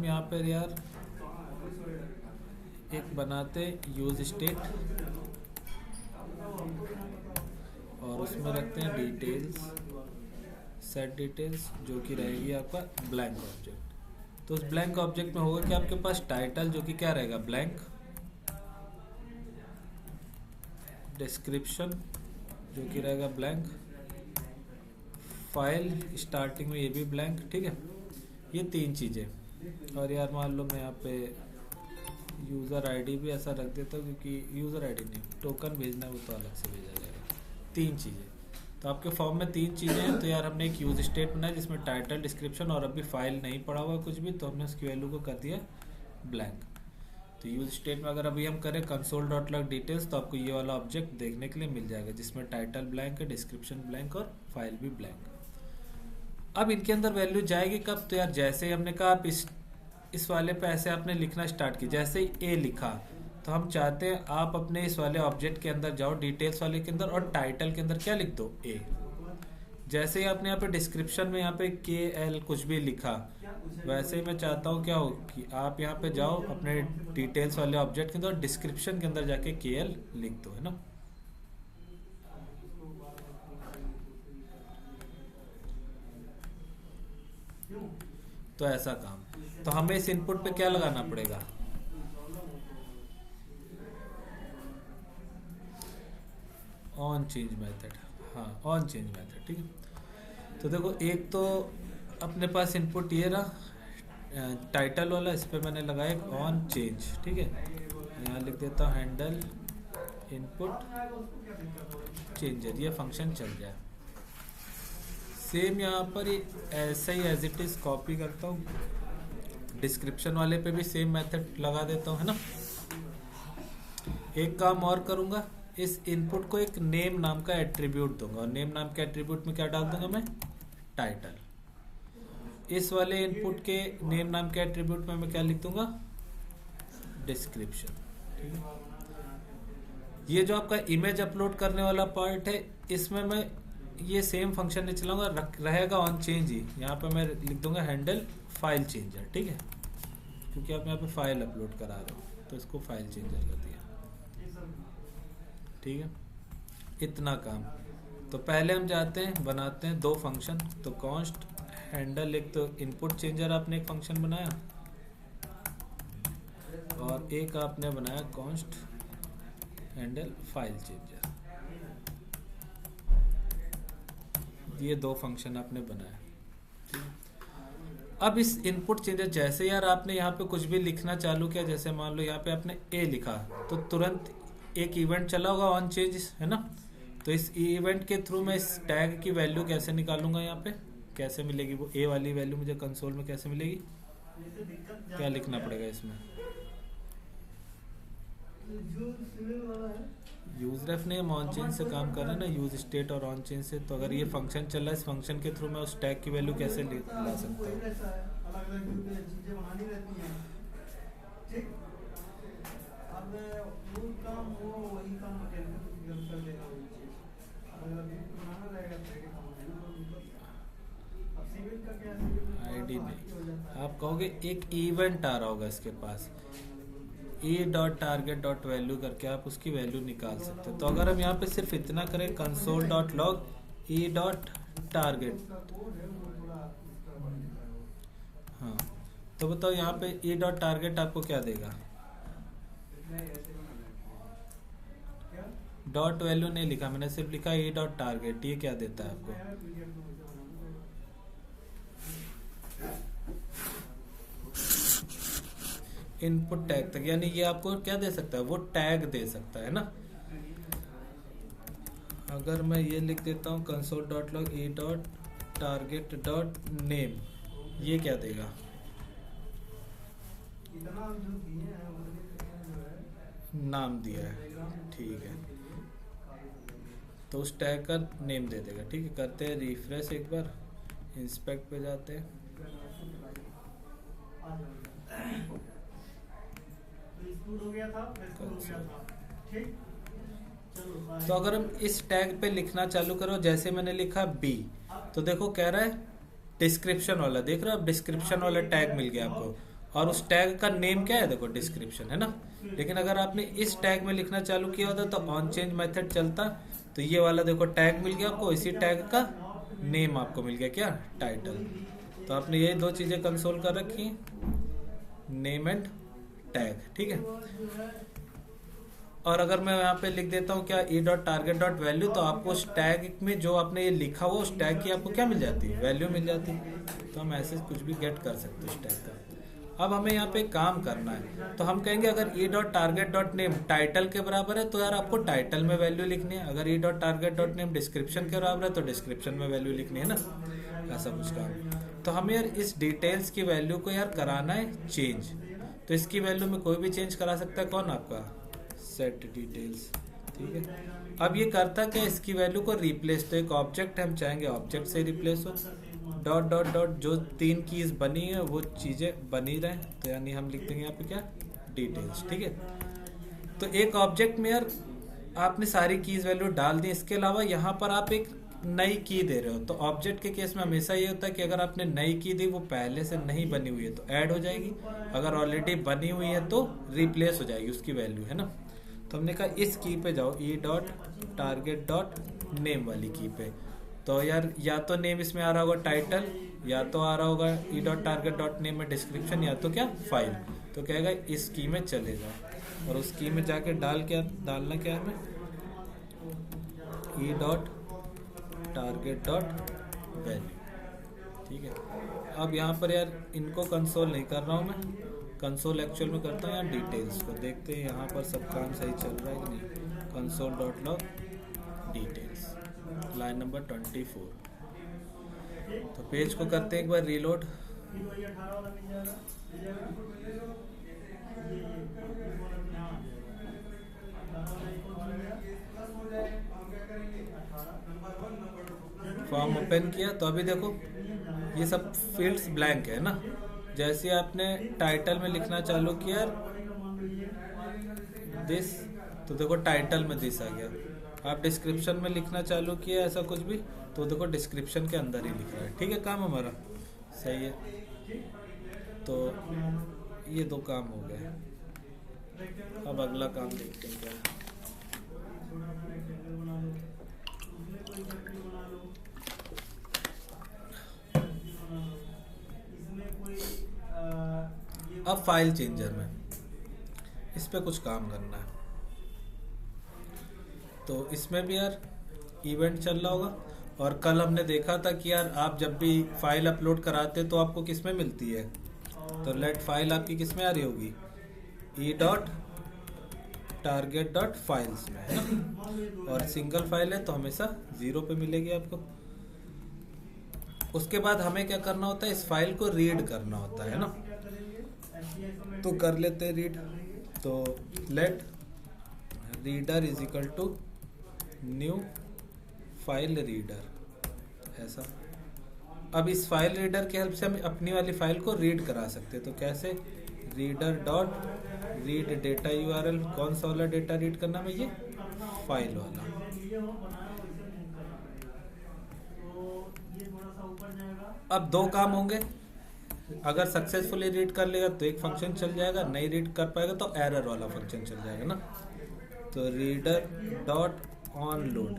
हम यहाँ पर यार एक बनाते यूज स्टेट और उसमें रखते हैं डिटेल्स, सेट डिटेल्स, जो कि रहेगी आपका ब्लैंक ऑब्जेक्ट। तो उस ब्लैंक ऑब्जेक्ट में होगा कि आपके पास टाइटल जो कि क्या रहेगा ब्लैंक, डिस्क्रिप्शन जो कि रहेगा ब्लैंक, फाइल स्टार्टिंग में ये भी ब्लैंक, ठीक है। ये 3 चीज़ें। और यार मान लो मैं यहाँ पे यूज़र आईडी भी ऐसा रख देता हूँ, क्योंकि यूज़र आईडी नहीं, टोकन भेजना है वो तो अलग से भेजा जाएगा। 3 चीज़ें, तो आपके फॉर्म में 3 चीज़ें हैं। तो यार हमने एक यूज स्टेट बनाया जिसमें टाइटल, डिस्क्रिप्शन और अभी फाइल नहीं पड़ा हुआ कुछ भी, तो हमने उसकी वैल्यू को कर दिया ब्लैंक। तो यूज स्टेट में अगर अभी हम करें console.log डिटेल्स, तो आपको ये वाला ऑब्जेक्ट देखने के लिए मिल जाएगा जिसमें टाइटल ब्लैंक है, डिस्क्रिप्शन ब्लैंक और फाइल भी ब्लैंक। अब इनके अंदर वैल्यू जाएगी कब? तो यार जैसे ही हमने कहा आप इस वाले पे ऐसे आपने लिखना स्टार्ट किया, जैसे ही ए लिखा तो हम चाहते हैं आप अपने इस वाले ऑब्जेक्ट के अंदर जाओ, डिटेल्स वाले के अंदर, और टाइटल के अंदर क्या लिख दो ए। जैसे ही आपने यहाँ पे डिस्क्रिप्शन में यहाँ पे KL कुछ भी लिखा, वैसे ही मैं चाहता हूँ क्या हो कि आप यहाँ पे जाओ अपने डिटेल्स वाले ऑब्जेक्ट के अंदर, डिस्क्रिप्शन के अंदर जाके KL लिख दो, है ना। तो ऐसा काम। तो हमें इस इनपुट पे क्या लगाना पड़ेगा? On change method. हाँ, ऑन चेंज मेथड, ठीक है। तो देखो एक तो अपने पास इनपुट ये रहा टाइटल वाला, इस पे मैंने लगाया ऑन चेंज, ठीक है। यहाँ लिख देता हूँ हैंडल इनपुट चेंजर, ये फंक्शन चल जाए। सेम यहाँ पर ऐसे ही एज इट इज कॉपी करता हूँ, डिस्क्रिप्शन वाले पे भी सेम मेथड लगा देता हूँ, है ना। एक काम और करूँगा, इस इनपुट को एक नेम नाम का एट्रीब्यूट दूंगा, और नेम नाम के एट्रीब्यूट में क्या डाल दूंगा मैं? टाइटल। इस वाले इनपुट के नेम नाम के एट्रीब्यूट में मैं क्या लिख दूंगा? डिस्क्रिप्शन, ठीक है। ये जो आपका इमेज अपलोड करने वाला पार्ट है, इसमें मैं ये सेम फंक्शन नहीं चलाऊंगा, रहेगा ऑन चेंज ही। यहाँ पे मैं लिख दूंगा हैंडल फाइल चेंजर, ठीक है, क्योंकि आप यहाँ पे फाइल अपलोड करा रहे हो, तो इसको फाइल चेंजर कर दिया, ठीक है। इतना काम। तो पहले हम जाते हैं बनाते हैं 2 फंक्शन। तो कॉन्स्ट हैंडल, एक तो इनपुट चेंजर आपने एक फंक्शन बनाया, और एक आपने बनाया कॉन्स्ट हैंडल फाइल चेंजर। ये 2 फंक्शन आपने बनाया। अब इस इनपुट चेंजर जैसे यार आपने यहाँ पे कुछ भी लिखना चालू किया, जैसे मान लो यहाँ पे आपने ए लिखा, तो तुरंत एक इवेंट चला होगा ऑन चेंज, है ना। तो इस इवेंट के थ्रू मैं इस टैग की वैल्यू कैसे निकालूंगा? यहाँ पे कैसे मिलेगी वो ए वाली वैल्यू मुझे कंसोल में कैसे मिलेगी? क्या लिखना पड़ेगा इसमें? यूज रेफ ने हम ऑन चेंज से काम कर रहे हैं ना, यूज स्टेट और ऑन चेंज से। तो अगर ये फंक्शन चल रहा है, इस फंक्शन के थ्रू मैं उस टैग की वैल्यू कैसे ला सकता हूँ? आईडी नहीं, आप कहोगे एक इवेंट आ रहा होगा इसके पास, e.target.value करके आप उसकी वैल्यू निकाल सकते हो। तो अगर हम यहाँ पे सिर्फ इतना करें console.log e.target, हाँ, तो बताओ यहाँ पे e.target आपको क्या देगा? डॉट वैल्यू नहीं लिखा मैंने, सिर्फ लिखा e.target। ये क्या देता है आपको? इनपुट टैग तक, यानी ये आपको क्या दे सकता है? वो टैग दे सकता है ना। अगर मैं ये लिख देता हूँ console.log e.target.name, ये क्या देगा? नाम दिया है, ठीक है। तो उस टैग का नेम दे देगा, ठीक है। करते हैं रिफ्रेश, एक बार इंस्पेक्ट पे जाते हैं। तो अगर हम इस टैग पे लिखना चालू करो, जैसे मैंने लिखा बी, तो देखो कह रहा है डिस्क्रिप्शन वाला, देख रहे हो आप? डिस्क्रिप्शन वाला टैग मिल गया आपको। और उस टैग का नेम क्या है, देखो डिस्क्रिप्शन है ना। लेकिन अगर आपने इस टैग में लिखना चालू किया होता तो ऑन चेंज मेथड चलता, तो ये वाला देखो टैग मिल गया आपको, इसी टैग का नेम आपको मिल गया क्या, टाइटल। तो आपने ये दो चीजें कंसोल कर रखी, नेम एंड टैग, ठीक है। और अगर मैं यहाँ पे लिख देता हूँ क्या e.target.value, तो आपको उस टैग में जो आपने ये लिखा हुआ उस टैग की आपको क्या मिल जाती है, वैल्यू मिल जाती है। तो हम ऐसे कुछ भी गेट कर सकते हैं उस टैग का। अब हमें यहाँ पे काम करना है, तो हम कहेंगे अगर e.target.name टाइटल के बराबर है तो यार आपको टाइटल में वैल्यू लिखनी है, अगर e.target.name डिस्क्रिप्शन के बराबर है तो डिस्क्रिप्शन में वैल्यू लिखनी है ना, ऐसा कुछ काम। तो हमें यार इस डिटेल्स की वैल्यू को यार कराना है चेंज। तो इसकी वैल्यू में कोई भी चेंज करा सकता है, कौन, आपका सेट डिटेल्स, ठीक है। अब ये करता क्या, इसकी वैल्यू को रिप्लेस, तो एक ऑब्जेक्ट हम चाहेंगे ऑब्जेक्ट से रिप्लेस हो, डॉट डॉट डॉट जो 3 कीज बनी है वो चीजें बनी रहे, तो यानी हम लिख देंगे यहाँ पे क्या, डिटेल्स, ठीक है। तो एक ऑब्जेक्ट में यार आपने सारी कीज वैल्यू डाल दी, इसके अलावा यहाँ पर आप एक नई की दे रहे हो। तो ऑब्जेक्ट के केस में हमेशा ये होता है कि अगर आपने नई की दी वो पहले से नहीं बनी हुई है तो ऐड हो जाएगी, अगर ऑलरेडी बनी हुई है तो रिप्लेस हो जाएगी उसकी वैल्यू, है ना। तो हमने कहा इस की पे जाओ, e.target.name वाली की पे। तो यार या तो नेम इसमें आ रहा होगा टाइटल, या तो आ रहा होगा e.target.name में डिस्क्रिप्शन, या तो क्या फाइल। तो कहेगा इस की में चले जाओ और उस की में जाके डालना क्या है हमें, e.target.value, ठीक है। अब यहाँ पर यार इनको कंसोल नहीं कर रहा हूँ मैं, कंसोल एक्चुअल में करता हूँ यार डिटेल्स को, देखते हैं यहाँ पर सब काम सही चल रहा है कि नहीं। console.log details, line number 24। तो पेज को करते हैं एक बार रीलोड। फॉर्म ओपन किया तो अभी देखो ये सब फील्ड्स ब्लैंक है ना। जैसे आपने टाइटल में लिखना चालू किया दिस, तो देखो टाइटल में दिस आ गया। आप डिस्क्रिप्शन में लिखना चालू किया ऐसा कुछ भी, तो देखो डिस्क्रिप्शन के अंदर ही लिख रहा है, ठीक है। काम हमारा सही है। तो ये 2 काम हो गए। अब अगला काम देखते हैं क्या है। अब फाइल चेंजर में इस पे कुछ काम करना है। तो इसमें भी यार इवेंट चल रहा होगा, और कल हमने देखा था कि यार आप जब भी फाइल अपलोड कराते तो आपको किस में मिलती है, तो लेट फाइल आपकी किस में आ रही होगी, e.target.files में, है ना। और सिंगल फाइल है तो हमेशा 0 पे मिलेगी आपको। उसके बाद हमें क्या करना होता है, इस फाइल को रीड करना होता है ना। तो कर लेते हैं रीड। तो let reader is equal to new file reader, ऐसा। अब इस फाइल रीडर की हेल्प से हम अपनी वाली फाइल को रीड करा सकते हैं। तो कैसे, reader dot read data URL, कौन सा वाला डेटा रीड करना है, ये फाइल वाला। अब 2 काम होंगे, अगर सक्सेसफुली रीड कर लेगा तो एक फंक्शन चल जाएगा, नहीं रीड कर पाएगा तो एरर वाला फंक्शन चल जाएगा ना। तो रीडर डॉट ऑन लोड,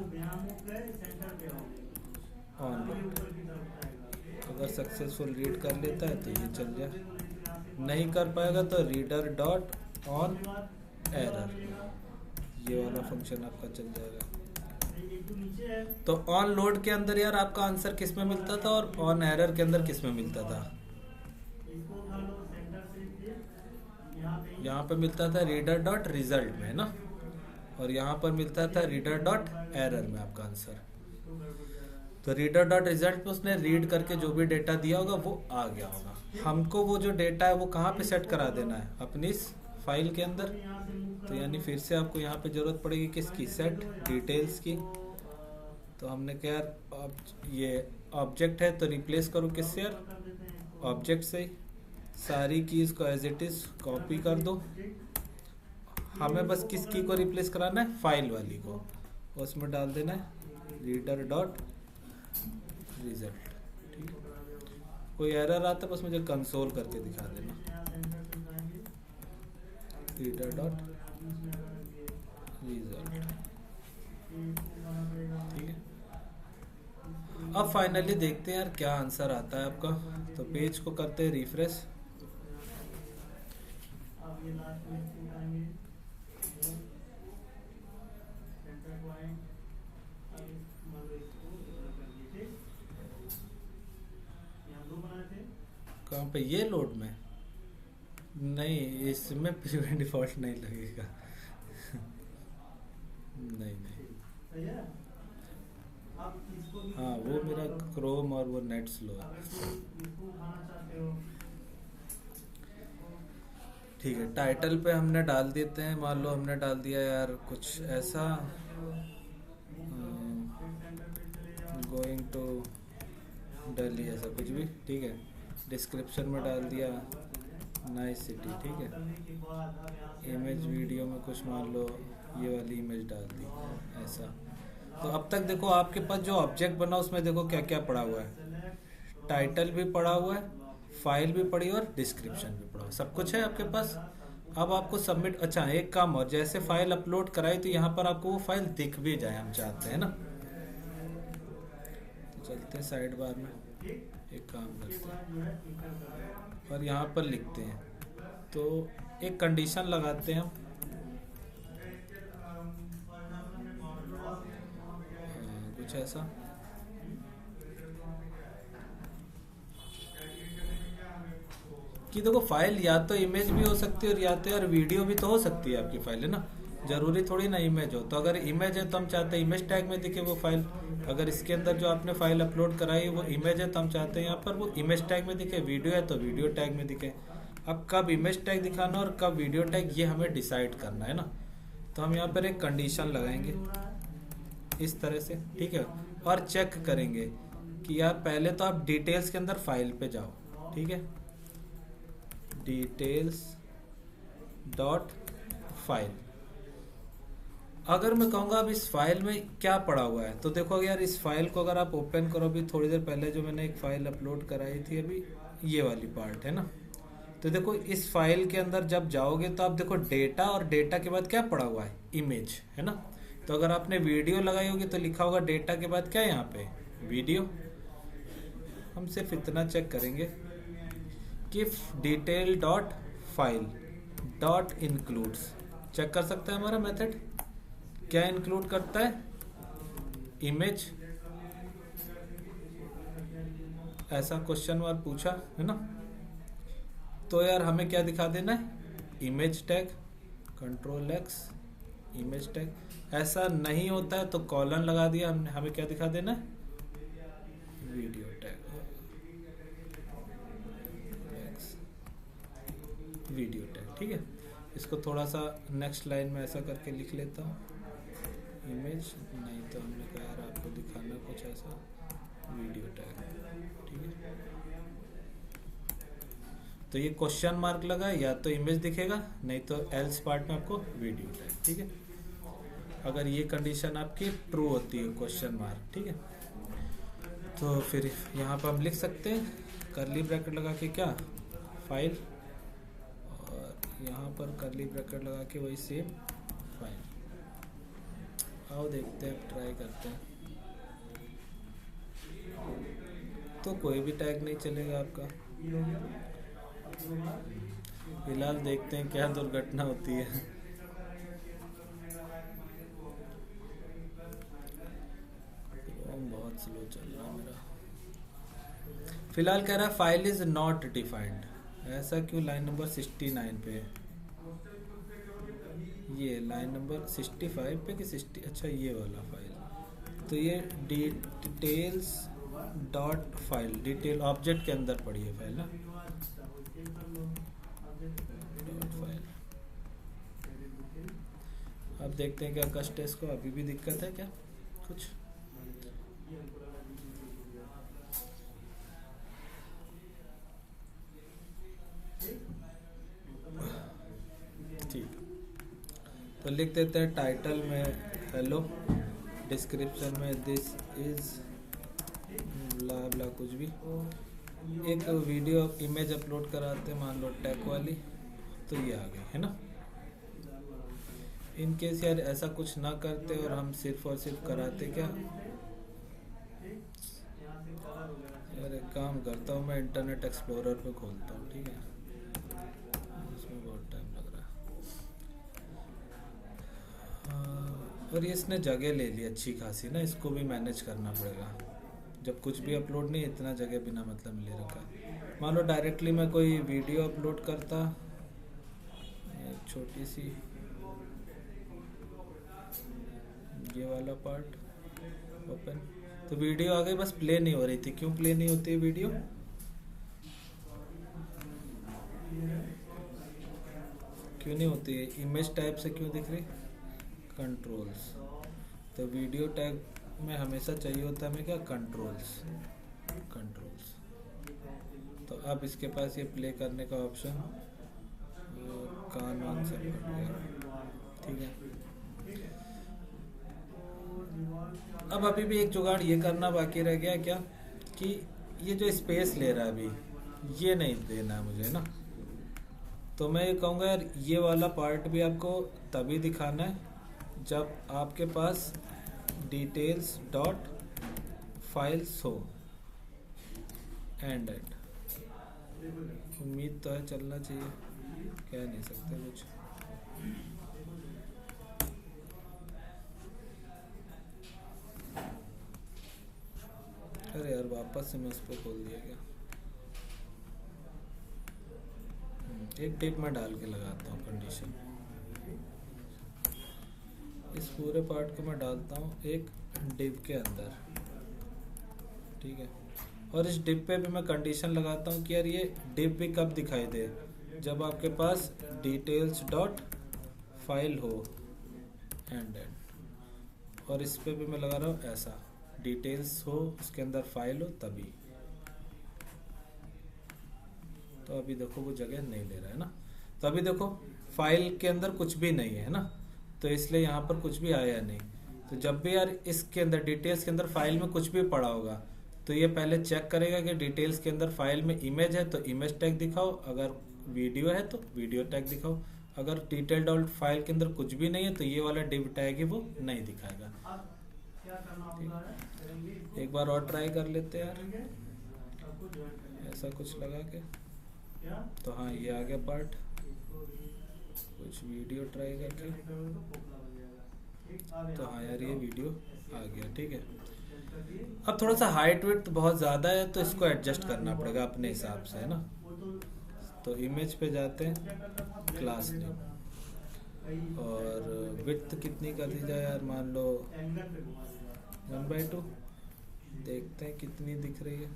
अगर सक्सेसफुल रीड कर लेता है तो ये चल जाए, नहीं कर पाएगा तो रीडर डॉट ऑन एरर, ये वाला फंक्शन आपका चल जाएगा। तो ऑन लोड के अंदर यार आपका आंसर किस में मिलता था और ऑन एरर के अंदर किस में मिलता था, यहाँ पे मिलता था रीडर डॉट रिजल्ट में, है ना। और यहाँ पर मिलता था रीडर डॉट एरर में आपका आंसर। तो रीडर डॉट रिजल्ट में उसने रीड करके जो भी डेटा दिया होगा वो आ गया होगा। हमको वो जो डेटा है वो कहाँ पे सेट करा देना है, अपनी इस फाइल के अंदर। तो यानी फिर से आपको यहाँ पे जरूरत पड़ेगी किसकी, सेट डिटेल्स की। तो हमने क्या यार, ये ऑब्जेक्ट है तो रिप्लेस करो किससे यार, ऑब्जेक्ट से ही। सारी कीज को एज इट इज कॉपी कर दो। हमें बस किस की को रिप्लेस कराना है, फाइल वाली को। उसमें डाल देना है रीडर डॉट रिजल्ट, ठीक है। कोई एरर आता है बस मुझे कंसोल करके दिखा देना। Reader dot result. ठीक है, अब फाइनली देखते हैं यार क्या आंसर आता है आपका। तो पेज को करते हैं रिफ्रेश। कहाँ पे, ये लोड में नहीं, इसमें प्रीव्यू डिफॉल्ट नहीं लगेगा। नहीं नहीं, हाँ वो मेरा क्रोम और वो नेट स्लो है। ठीक है, टाइटल पे हमने डाल देते हैं। मान लो हमने डाल दिया यार कुछ ऐसा, गोइंग टू दिल्ली, ऐसा कुछ भी। ठीक है, डिस्क्रिप्शन में डाल दिया नाइस सिटी। ठीक है, इमेज वीडियो में कुछ मान लो ये वाली इमेज डाल दी ऐसा। तो अब तक देखो आपके पास जो ऑब्जेक्ट बना उसमें देखो क्या क्या पड़ा हुआ है, टाइटल भी पड़ा हुआ है, फाइल भी पड़ी और डिस्क्रिप्शन भी पड़ा हुआ, सब कुछ है आपके पास। अब आपको सबमिट, अच्छा एक काम और, जैसे फाइल अपलोड कराई तो यहाँ पर आपको वो फाइल दिख भी जाए, हम चाहते हैं ना। तो चलते हैं साइड बार में, एक काम करते हैं और यहाँ पर लिखते हैं। तो एक कंडीशन लगाते हैं हम, कुछ ऐसा कि देखो फाइल या तो इमेज भी हो सकती है और या तो यार वीडियो भी तो हो सकती है आपकी फाइल, है ना। जरूरी थोड़ी ना इमेज हो। तो अगर इमेज है तो हम चाहते हैं इमेज टैग में दिखे वो फाइल। अगर इसके अंदर जो आपने फाइल अपलोड कराई वो इमेज है तो हम चाहते हैं यहाँ पर वो इमेज टैग में दिखे, वीडियो है तो वीडियो टैग में दिखे। अब कब इमेज टैग दिखाना और कब वीडियो टैग, ये हमें डिसाइड करना है ना। तो हम यहाँ पर एक कंडीशन लगाएंगे इस तरह से। ठीक है, और चेक करेंगे कि यार पहले तो आप डिटेल्स के अंदर फाइल पे जाओ। ठीक है, डिटेल्स डॉट फाइल। अगर मैं कहूँगा अब इस फाइल में क्या पड़ा हुआ है, तो देखो यार इस फाइल को अगर आप ओपन करो, अभी थोड़ी देर पहले जो मैंने एक फाइल अपलोड कराई थी, अभी ये वाली पार्ट है ना। तो देखो इस फाइल के अंदर जब जाओगे तो आप देखो डेटा, और डेटा के बाद क्या पड़ा हुआ है, इमेज, है ना। तो अगर आपने वीडियो लगाई होगी तो लिखा होगा डेटा के बाद क्या है यहाँ पे, वीडियो। हम सिर्फ इतना चेक करेंगे कि detail dot file dot includes, check कर सकते हैं हमारा मेथड क्या इंक्लूड करता है, इमेज। ऐसा क्वेश्चन मार्क पूछा है ना। तो यार हमें क्या दिखा देना है, image tag, control x image tag. ऐसा नहीं होता है तो कॉलन लगा दिया हमने, हमें क्या दिखा देना है, वीडियो टैग, वीडियो टैग। ठीक है, इसको थोड़ा सा नेक्स्ट लाइन में ऐसा करके लिख लेता हूँ, इमेज नहीं तो हमने कहा यार आपको दिखाना कुछ ऐसा, वीडियो टैग। ठीक है, तो ये क्वेश्चन मार्क लगा, या तो इमेज दिखेगा नहीं तो एल्स पार्ट में आपको वीडियो टैग। ठीक है, अगर ये कंडीशन आपकी ट्रू होती है, क्वेश्चन मार्क। ठीक है, तो फिर यहाँ पर हम लिख सकते हैं कर्ली ब्रैकेट लगा के क्या, फाइल, यहाँ पर कर्ली ब्रैकेट लगा के वही सेम फाइल। आओ देखते हैं, ट्राई करते हैं। तो कोई भी टैग नहीं चलेगा आपका। फिलहाल देखते हैं क्या दुर्घटना होती है। बहुत स्लो चल रहा है मेरा। फिलहाल कह रहा है फाइल इज नॉट डिफाइंड। ऐसा क्यों, लाइन नंबर 69 पे है ये, लाइन नंबर 65 पे कि 60, अच्छा ये वाला फाइल। तो ये details dot file, detail object के अंदर पड़ी है फाइल ना, डॉट फाइल। अब देखते हैं क्या कष्ट है इसको, अभी भी दिक्कत है क्या कुछ। ठीक, तो लिख देते हैं टाइटल में हेलो, डिस्क्रिप्शन में दिस इज ब्ला ब्ला कुछ भी। एक वीडियो इमेज अपलोड कराते हैं मान लो टैग वाली, तो ये आ गई है ना। इन केस यार ऐसा कुछ ना करते और हम सिर्फ और सिर्फ कराते क्या यार, एक काम करता हूँ मैं, इंटरनेट एक्सप्लोरर पे खोलता हूँ, ठीक है, इसमें बहुत टाइम लग रहा है। और ये इसने जगह ले ली अच्छी खासी ना, इसको भी मैनेज करना पड़ेगा। जब कुछ भी अपलोड नहीं, इतना जगह बिना मतलब ले रखा है। मान लो डायरेक्टली मैं कोई वीडियो अपलोड करता, एक छोटी सी ये वाला पार्ट ओपन, तो वीडियो आ गई, बस प्ले नहीं हो रही थी। क्यों प्ले नहीं होती है वीडियो? क्यों नहीं होती है? इमेज टाइप से क्यों दिख रही? कंट्रोल्स, तो वीडियो टैग में हमेशा चाहिए होता है हमें क्या, कंट्रोल्स। कंट्रोल्स, तो अब इसके पास ये प्ले करने का ऑप्शन, कान वान सब कट गया, ठीक है। अब अभी भी एक जुगाड़ ये करना बाकी रह गया क्या, कि ये जो स्पेस ले रहा है अभी, ये नहीं देना है मुझे ना। तो मैं ये कहूँगा यार, ये वाला पार्ट भी आपको तभी दिखाना है जब आपके पास डिटेल्स डॉट फाइल्स हो, एंड उम्मीद तो है चलना चाहिए, कह नहीं सकते कुछ। अरे यार वापस से मैं उस पर खोल दिया क्या। एक टिप मैं डाल के लगाता हूँ कंडीशन, इस पूरे पार्ट को मैं डालता हूँ एक डिव के अंदर, ठीक है। और इस डिव पे भी मैं कंडीशन लगाता हूँ कि यार ये डिव भी कब दिखाई दे, जब आपके पास डिटेल्स डॉट फाइल हो, एंड और इस पे भी मैं लगा रहा हूँ ऐसा, डिटेल्स हो उसके अंदर फाइल हो तभी। तो अभी देखो वो जगह नहीं ले रहा है ना, तो अभी देखो फाइल के अंदर कुछ भी नहीं है ना, तो इसलिए यहाँ पर कुछ भी आया नहीं। तो जब भी यार इसके अंदर डिटेल्स के अंदर फाइल में कुछ भी पड़ा होगा, तो ये पहले चेक करेगा कि डिटेल्स के अंदर फाइल में इमेज है तो इमेज टैग दिखाओ, अगर वीडियो है तो वीडियो टैग दिखाओ, अगर डिटेल डॉट फाइल के अंदर कुछ भी नहीं है तो ये वाला डिव टैग है वो नहीं दिखाएगा। एक बार और ट्राई कर लेते हैं यार, ऐसा कुछ लगा के। तो हाँ ये आ गया पार्ट, कुछ वीडियो ट्राई करके, तो हाँ यार ये वीडियो आ गया, ठीक है। अब थोड़ा सा हाइट विड्थ बहुत ज़्यादा है तो इसको एडजस्ट करना पड़ेगा अपने हिसाब से, है ना। तो इमेज पे जाते हैं, क्लास नेम, और विड्थ कितनी कर दी जाए यार, मान लो 1/2, देखते हैं कितनी दिख रही है।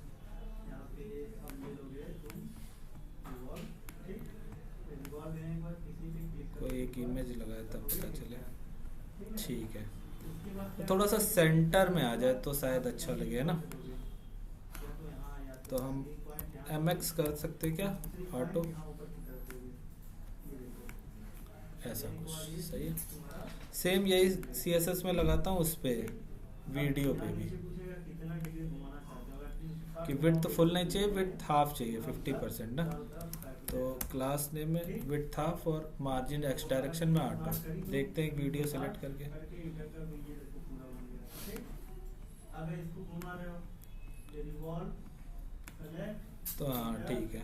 कोई एक इमेज लगाए तब पता चले, ठीक है। तो थोड़ा सा सेंटर में आ जाए तो शायद अच्छा लगे ना। तो हम MX कर सकते क्या, ऑटो, ऐसा कुछ सही है। सेम यही CSS में लगाता हूँ उस पे, वीडियो पे भी, कि विड्थ फुल नहीं चाहिए, विड्थ हाफ चाहिए, 50% ना। तो क्लास नेम में विड्थ हाफ और मार्जिन एक्स डायरेक्शन में ऑटो। देखते हैं एक वीडियो सेलेक्ट करके, तो हाँ ठीक है।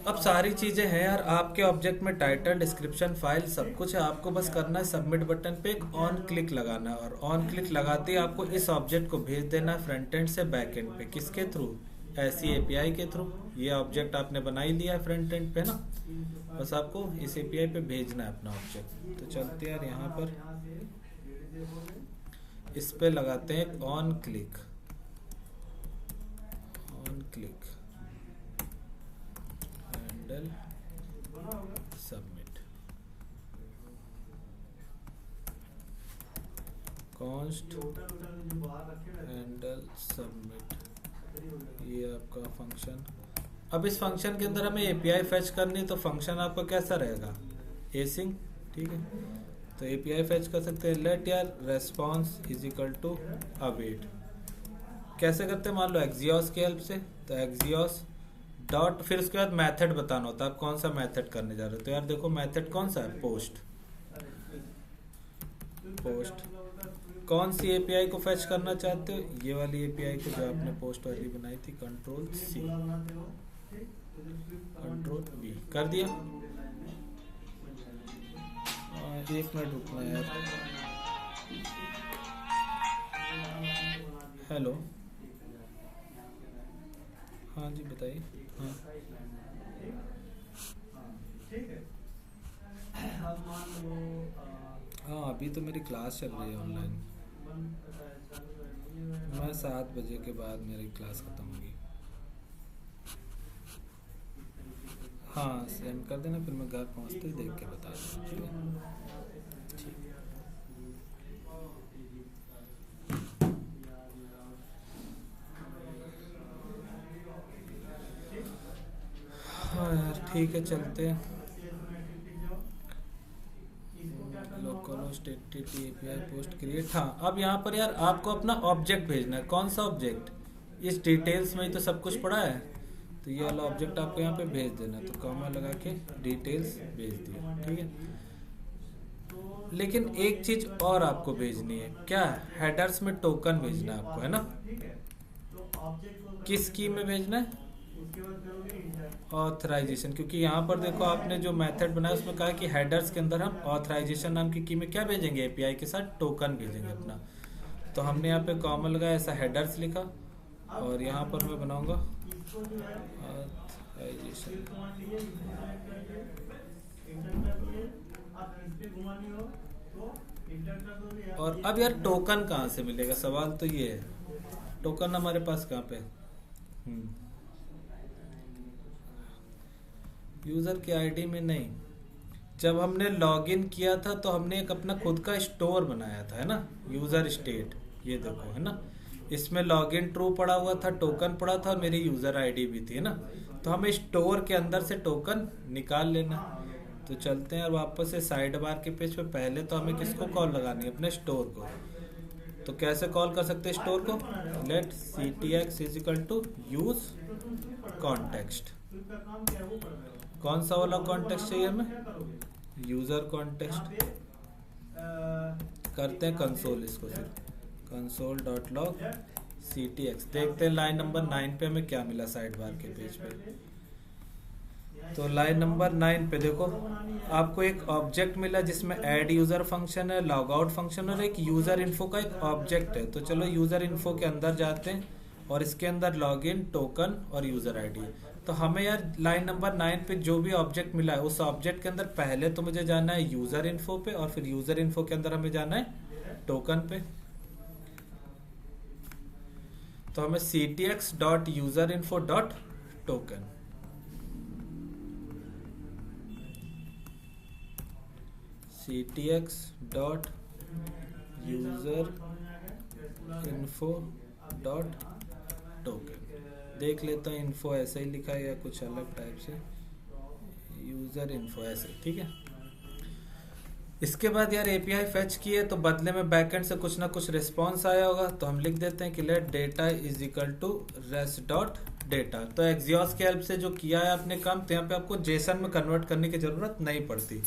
अब सारी चीजें हैं यार आपके ऑब्जेक्ट में, टाइटल, डिस्क्रिप्शन, फाइल, सब कुछ है। आपको बस करना है सबमिट बटन पे एक ऑन क्लिक लगाना है, और ऑन क्लिक लगाते ही आपको इस ऑब्जेक्ट को भेज देना है फ्रंट एंड से बैक एंड पे। किसके थ्रू? ऐसी API के थ्रू। ये ऑब्जेक्ट आपने बना ही लिया है फ्रंट एंड पे ना, बस आपको इस API पे भेजना है अपना ऑब्जेक्ट। तो चलते यार यहाँ पर इस पे लगाते हैं on click, on click handle submit, const handle submit, ये आपका फंक्शन। अब इस फंक्शन के अंदर हमें API फेच करनी, तो फंक्शन आपका कैसा रहेगा, async, ठीक है। तो API फेच कर सकते हैं, लेट यार response is equal to await. कैसे करते हैं, मान लो एक्सियोस की हेल्प से, तो एक्सियोस डॉट, फिर उसके बाद मेथड बताना होता है आप कौन सा मेथड करने जा रहे हो। तो यार देखो मेथड कौन सा है, पोस्ट। पोस्ट कौन सी एपीआई को फेच करना चाहते हो, ये वाली एपीआई को जो आपने पोस्ट वाली बनाई थी, कंट्रोल सी कंट्रोल बी कर दिया। एक मिनट रुकना यार। हेलो, हाँ जी बताइए। हाँ हाँ अभी तो मेरी क्लास चल रही है ऑनलाइन। मैं 7 बजे के बाद मेरी क्लास ख़त्म होगी। हाँ सेंड कर देना, फिर मैं घर पहुँचते ही देख के बता दूँगा। ठीक है ठीक। हाँ यार ठीक है चलते हैं। Local API post create. हाँ अब यहाँ पर यार आपको अपना ऑब्जेक्ट भेजना है। कौन सा ऑब्जेक्ट, इस डिटेल्स में ही तो सब कुछ पड़ा है, तो ये वाला ऑब्जेक्ट आपको यहाँ पे भेज देना। तो कॉमा लगा के डिटेल्स भेज दिया। ठीक है, लेकिन एक चीज और आपको भेजनी है। क्या, हेडर्स में टोकन भेजना है आपको, है ना। किस की में भेजना है, ऑथराइजेशन। क्योंकि यहाँ पर देखो आपने जो मेथड बनाया उसमें कहा कि हेडर्स के अंदर हम ऑथराइजेशन नाम की की में क्या भेजेंगे, एपीआई के साथ टोकन भेजेंगे अपना। तो हमने यहाँ पे कॉमा लगाया, ऐसा हेडर्स लिखा, और यहाँ पर मैं बनाऊंगा ऑथराइजेशन। और अब यार टोकन कहाँ से मिलेगा, सवाल तो ये है, टोकन हमारे पास कहाँ पे। यूजर की आईडी में नहीं, जब हमने लॉगिन किया था तो हमने एक अपना खुद का स्टोर बनाया था, है ना, यूजर स्टेट। ये देखो है ना, इसमें लॉगिन ट्रू पड़ा हुआ था, टोकन पड़ा था और मेरी यूजर आईडी भी थी, है ना। तो हमें स्टोर के अंदर से टोकन निकाल लेना। तो चलते हैं और वापस से साइड बार के पेज पे। पहले तो हमें किसको कॉल लगानी है, अपने स्टोर को। तो कैसे कॉल कर सकते हैं स्टोर को, let ctx is equal to use context. कौन सा वाला कॉन्टेक्स्ट चाहिए हमें, यूजर कॉन्टेक्स्ट। करते हैं कंसोल, इसको फिर कंसोल डॉट लॉग ctx। देखते हैं लाइन नंबर 9 पे हमें क्या मिला साइड बार के पेज पे। तो लाइन नंबर 9 पे देखो आपको एक ऑब्जेक्ट मिला जिसमें ऐड यूजर फंक्शन है, लॉग आउट फंक्शन और एक यूजर इन्फो का एक ऑब्जेक्ट है। तो चलो यूजर इन्फो के अंदर जाते हैं और इसके अंदर लॉगिन, टोकन और यूजर आईडी। तो हमें यार लाइन नंबर 9 पे जो भी ऑब्जेक्ट मिला है उस ऑब्जेक्ट के अंदर पहले तो मुझे जाना है यूजर इन्फो पे, और फिर यूजर इन्फो के अंदर हमें जाना है टोकन पे। तो हमें ctx.userinfo.token, ctx.userinfo.token। देख लेता हूँ इन्फो ऐसे ही लिखा है या कुछ अलग टाइप से, यूजर इन्फो ऐसे, ठीक है। इसके बाद यार एपीआई फेच किए तो बदले में बैकएंड से कुछ ना कुछ रिस्पॉन्स आया होगा। तो हम लिख देते हैं कि let data is equal to rest dot data. तो एक्सियोस की हेल्प से जो किया है आपने काम, तो यहाँ पे आपको जेसन में कन्वर्ट करने की जरूरत नहीं पड़ती,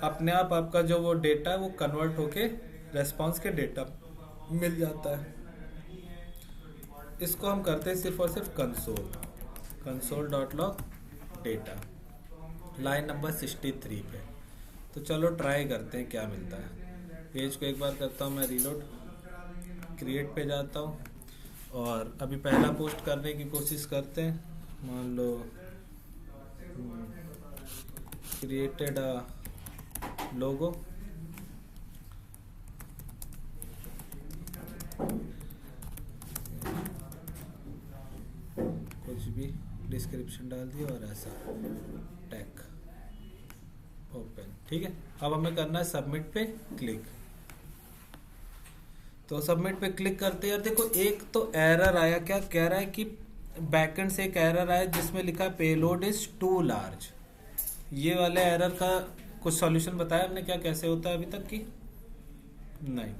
अपने आप आपका जो वो डेटा है वो कन्वर्ट होके रेस्पॉन्स के डेटा मिल जाता है। इसको हम करते हैं सिर्फ और सिर्फ console dot log data, line number 63 पे। तो चलो ट्राई करते हैं क्या मिलता है। पेज को एक बार करता हूँ मैं रीलोड, क्रिएट पे जाता हूँ और अभी पहला पोस्ट करने की कोशिश करते हैं। मान लो क्रिएटेड लोगो, कुछ भी डिस्क्रिप्शन डाल दिया और ऐसा टैग ओपन, ठीक है। अब हमें करना है सबमिट पे क्लिक। तो सबमिट पे क्लिक करते हैं, देखो एक तो एरर आया, क्या कह रहा है कि बैकएंड से एक एरर आया जिसमें लिखा है पेलोड इज टू लार्ज। ये वाले एरर का कुछ सॉल्यूशन बताया हमने क्या कैसे होता है अभी तक की नहीं।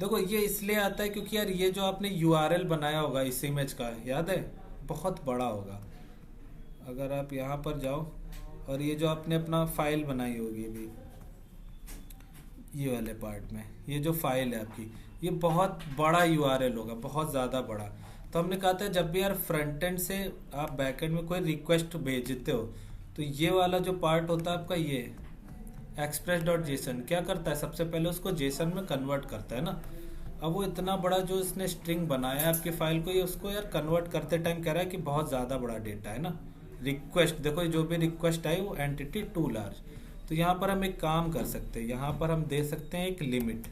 देखो ये इसलिए आता है क्योंकि यार ये जो आपने यूआरएल बनाया होगा इस इमेज का, याद है, बहुत बड़ा होगा। अगर आप यहाँ पर जाओ और ये जो आपने अपना फाइल बनाई होगी अभी ये वाले पार्ट में, ये जो फाइल है आपकी, ये बहुत बड़ा यूआरएल होगा, बहुत ज़्यादा बड़ा। तो हमने कहा था जब भी यार फ्रंट एंड से आप बैक एंड में कोई रिक्वेस्ट भेजते हो तो ये वाला जो पार्ट होता है आपका, ये एक्सप्रेस डॉट जेसन क्या करता है, सबसे पहले उसको जेसन में कन्वर्ट करता है ना। अब वो इतना बड़ा जो इसने स्ट्रिंग बनाया है आपकी फाइल को, ये उसको यार कन्वर्ट करते टाइम कह रहा है कि बहुत ज़्यादा बड़ा डेटा है ना। रिक्वेस्ट देखो, जो भी रिक्वेस्ट आई वो एंटिटी टू लार्ज। तो यहाँ पर हम एक काम कर सकते हैं, यहाँ पर हम दे सकते हैं एक लिमिट।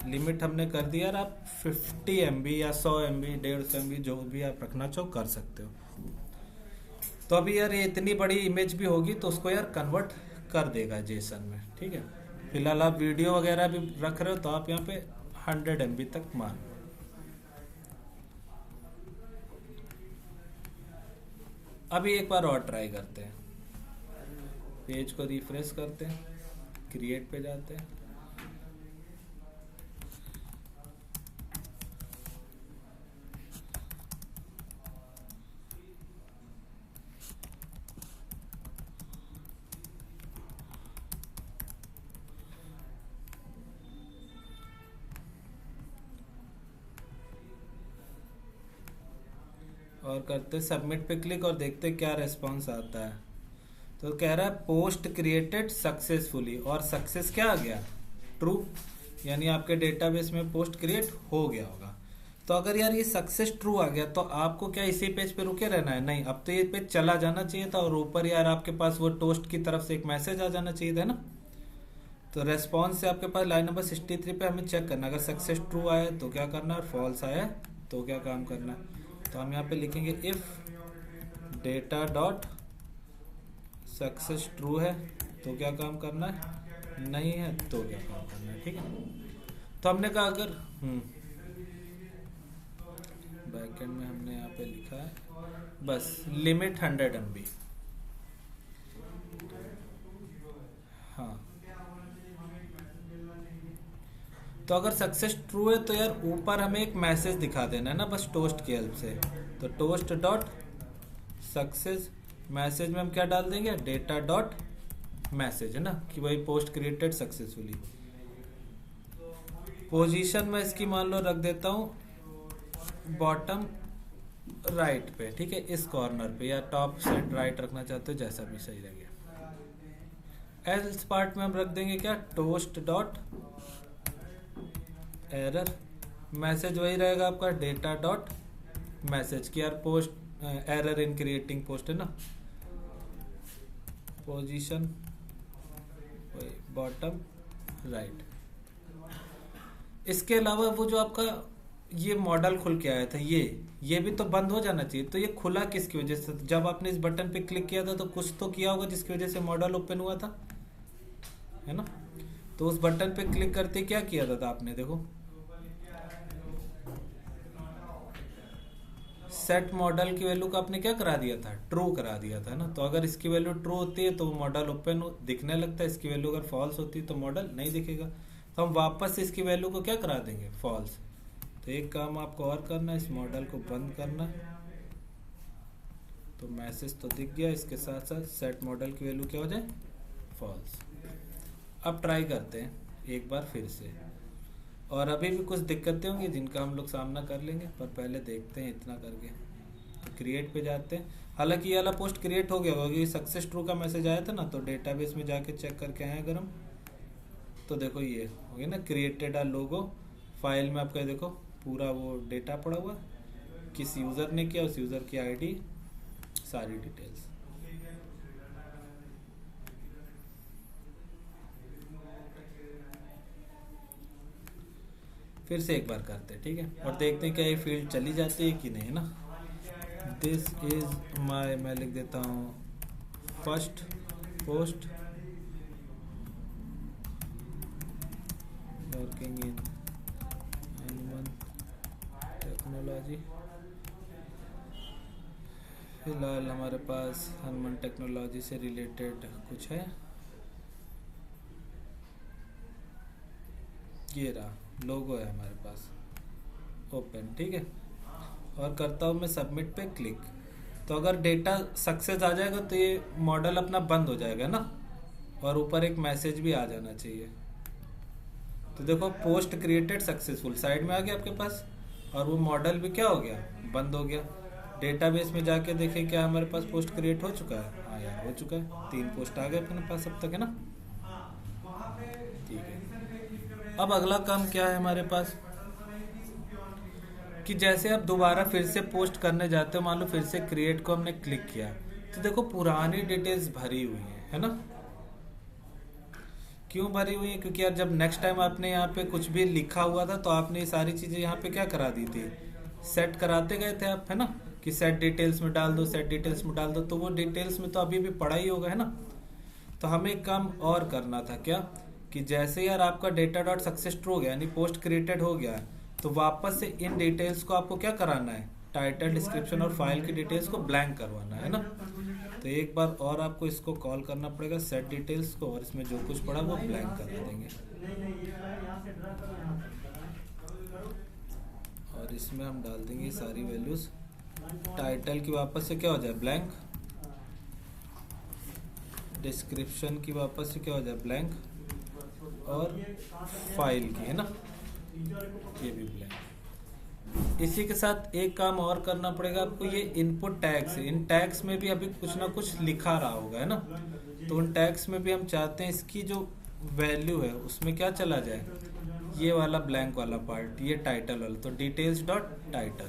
लिमिट हमने कर दिया यार, आप 50 MB या 100 MB 150 MB जो भी आप रखना चाहो कर सकते हो। तो अभी यार ये इतनी बड़ी इमेज भी होगी तो उसको यार कन्वर्ट कर देगा जेसन में, ठीक है। फिलहाल आप वीडियो वगैरह भी रख रहे हो तो आप यहाँ पे 100 MB तक मान। अभी एक बार और ट्राई करते हैं, पेज को रिफ्रेश करते हैं, क्रिएट पे जाते हैं, और करते सबमिट पे क्लिक और देखते क्या रिस्पॉन्स आता है। तो कह रहा है पोस्ट क्रिएटेड सक्सेसफुली, और सक्सेस क्या आ गया, ट्रू, यानी आपके डेटाबेस में पोस्ट क्रिएट हो गया होगा। तो अगर यार ये सक्सेस ट्रू आ गया तो आपको क्या इसी पेज पे रुके रहना है, नहीं, अब तो ये पेज चला जाना चाहिए था और ऊपर यार आपके पास वो टोस्ट की तरफ से एक मैसेज आ जाना चाहिए था ना। तो रेस्पॉन्स से आपके पास लाइन नंबर 63 पे हमें चेक करना, अगर सक्सेस ट्रू आया तो क्या करना है, फॉल्स आया तो क्या काम करना है। तो हम यहाँ पे लिखेंगे if data dot success true है तो क्या काम करना है, नहीं है तो क्या काम करना है, ठीक है। तो हमने कहा अगर बैकएंड में हमने यहाँ पे लिखा है बस लिमिट 100 MB। हाँ, तो अगर सक्सेस ट्रू है तो यार ऊपर हमें एक मैसेज दिखा देना है ना, बस टोस्ट की हेल्प से। तो टोस्ट डॉट सक्सेस, मैसेज में हम क्या डाल देंगे, डेटा डॉट मैसेज, है ना, कि वही पोस्ट क्रिएटेड सक्सेसफुली। पोजीशन में इसकी मान लो रख देता हूँ बॉटम राइट पे, ठीक है, इस कॉर्नर पे, या टॉप साइड राइट रखना चाहते हो, जैसा भी सही लगेगा। एल्स पार्ट में हम रख देंगे क्या, टोस्ट डॉट एरर, मैसेज वही रहेगा आपका डेटा डॉट मैसेज की यार post error in creating post, है ना। पोजीशन वही बॉटम राइट। इसके अलावा वो जो आपका ये मॉडल खुल के आया था, ये भी तो बंद हो जाना चाहिए। तो ये खुला किसकी वजह से, जब आपने इस बटन पे क्लिक किया था तो कुछ तो किया होगा जिसकी वजह से मॉडल ओपन हुआ था, है ना। तो उस बटन पे क्लिक करते क्या किया था आपने, देखो सेट मॉडल की वैल्यू को आपने क्या करा दिया था, ट्रू करा दिया था ना। तो अगर इसकी वैल्यू ट्रू होती है तो मॉडल ओपन दिखने लगता है, इसकी वैल्यू अगर फॉल्स होती है तो मॉडल नहीं दिखेगा। तो हम वापस इसकी वैल्यू को क्या करा देंगे, फॉल्स। तो एक काम आपको और करना है, इस मॉडल को बंद करना है। तो मैसेज तो दिख गया, इसके साथ साथ सेट मॉडल की वैल्यू क्या हो जाए, फॉल्स। अब ट्राई करते हैं एक बार फिर से, और अभी भी कुछ दिक्कतें होंगी जिनका हम लोग सामना कर लेंगे, पर पहले देखते हैं इतना करके। तो क्रिएट पे जाते हैं, हालांकि ये वाला पोस्ट क्रिएट हो गया होगा, सक्सेस ट्रू का मैसेज आया था ना। तो डेटाबेस में जाके चेक करके आए अगर हम, तो देखो ये हो गया ना, क्रिएटेड आ लोगो। फाइल में आपका देखो पूरा वो डेटा पड़ा हुआ, किस यूज़र ने किया, उस यूज़र की आईडी, सारी डिटेल्स। फिर से एक बार करते हैं, ठीक है, और देखते हैं क्या ये फील्ड चली जाती है कि नहीं, है ना। दिस इज माई, मैं लिख देता हूँ first post working in Hanuman technology. फिलहाल हमारे पास हनुमान टेक्नोलॉजी से रिलेटेड कुछ है, ये रहा लोगो है हमारे पास ओपन, ठीक है। और करता हूँ मैं सबमिट पे क्लिक। तो अगर डेटा सक्सेस आ जाएगा तो ये मॉडल अपना बंद हो जाएगा ना, और ऊपर एक मैसेज भी आ जाना चाहिए। तो देखो पोस्ट क्रिएटेड सक्सेसफुल साइड में आ गया आपके पास, और वो मॉडल भी क्या हो गया, बंद हो गया। डेटाबेस में जाके देखें क्या हमारे पास पोस्ट क्रिएट हो चुका है। हाँ यार हो चुका है, 3 पोस्ट आ गए अपने पास अब तक, है ना। ठीक है, अब अगला काम क्या है हमारे पास कि जैसे आप दोबारा फिर से पोस्ट करने जाते हो, मान लो फिर से क्रिएट को हमने क्लिक किया, तो देखो पुरानी डिटेल्स भरी हुई है ना। क्यों भरी हुई है, क्योंकि यार जब नेक्स्ट टाइम आपने यहाँ पे कुछ भी लिखा हुआ था तो आपने ये सारी चीजें यहाँ पे क्या करा दी थी, सेट कराते गए थे आप, है ना, कि सेट डिटेल्स में डाल दो, सेट डिटेल्स में डाल दो, तो वो डिटेल्स में तो अभी भी पड़ा ही होगा, है ना। तो हमें एक काम और करना था क्या, कि जैसे यार आपका डेटा डॉट सक्सेस ट्रू हो गया, यानी पोस्ट क्रिएटेड हो गया, तो वापस से इन डिटेल्स को आपको क्या कराना है, टाइटल, डिस्क्रिप्शन और फाइल की डिटेल्स को ब्लैंक करवाना है ना। तो एक बार और आपको इसको कॉल करना पड़ेगा सेट डिटेल्स को, और इसमें जो कुछ पड़ा वो ब्लैंक कर देंगे। और इसमें हम डाल देंगे सारी वैल्यूज। टाइटल की वापस से क्या हो जाए, ब्लैंक। डिस्क्रिप्शन की वापस से क्या हो जाए, ब्लैंक। और फाइल की, है ना, ये भी ब्लैंक। इसी के साथ एक काम और करना पड़ेगा आपको, ये इनपुट टैग्स है, इन टैग्स में भी अभी कुछ ना कुछ लिखा रहा होगा, है ना। तो उन टैग्स में भी हम चाहते हैं इसकी जो वैल्यू है उसमें क्या चला जाए, ये वाला ब्लैंक वाला पार्ट, ये टाइटल वाला, तो डिटेल्स डॉट टाइटल।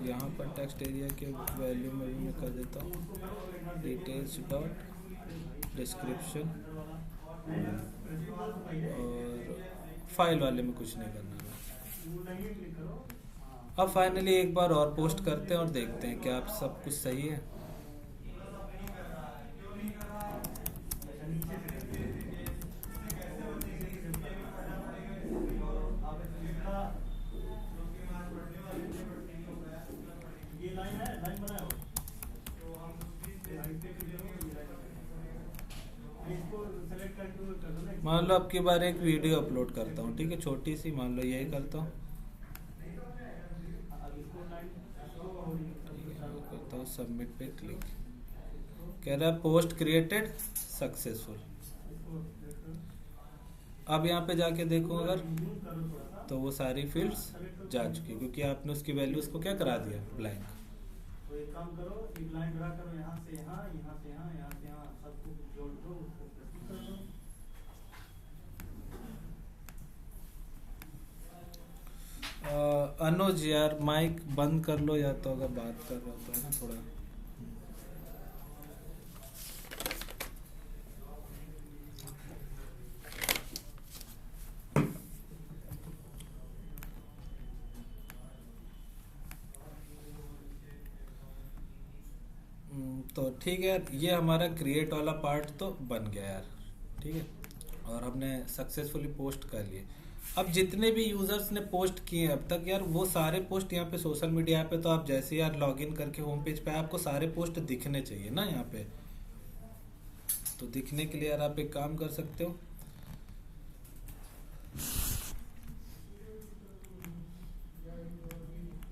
यहाँ पर टेक्स्ट एरिया के वैल्यू में भी मैं कर देता हूँ डिटेल्स डॉट डिस्क्रिप्शन, और फाइल वाले में कुछ नहीं करना है। अब फाइनली एक बार और पोस्ट करते हैं और देखते हैं क्या आप सब कुछ सही है। मान लो अब की बार एक वीडियो अपलोड करता हूँ, ठीक है, छोटी सी, मान लो यही करता हूँ, करता हूँ सबमिट पे क्लिक, कह रहा है पोस्ट क्रिएटेड सक्सेसफुल। अब यहाँ पे जाके देखो अगर, तो वो सारी फील्ड्स जा चुकी, क्योंकि आपने उसकी वैल्यूज को क्या करा दिया, ब्लैंक। तो एक काम करो, एक लाइन ड्रा करो, यहाँ से यहाँ, यहाँ से यहाँ, यहाँ से यहाँ, सबको जोड़ दो, उसको प्रस्तुत कर दो। अनुज यार माइक बंद कर लो, या तो अगर बात कर रहा तो, है ना, थोड़ा। तो ठीक है यार, ये हमारा क्रिएट वाला पार्ट तो बन गया यार, ठीक है, और हमने सक्सेसफुली पोस्ट कर लिए। अब जितने भी यूजर्स ने पोस्ट किए अब तक यार, वो सारे पोस्ट यहाँ पे सोशल मीडिया पे, तो आप जैसे यार लॉगिन करके होम पेज पे आपको सारे पोस्ट दिखने चाहिए ना यहाँ पे। तो दिखने के लिए यार आप एक काम कर सकते हो,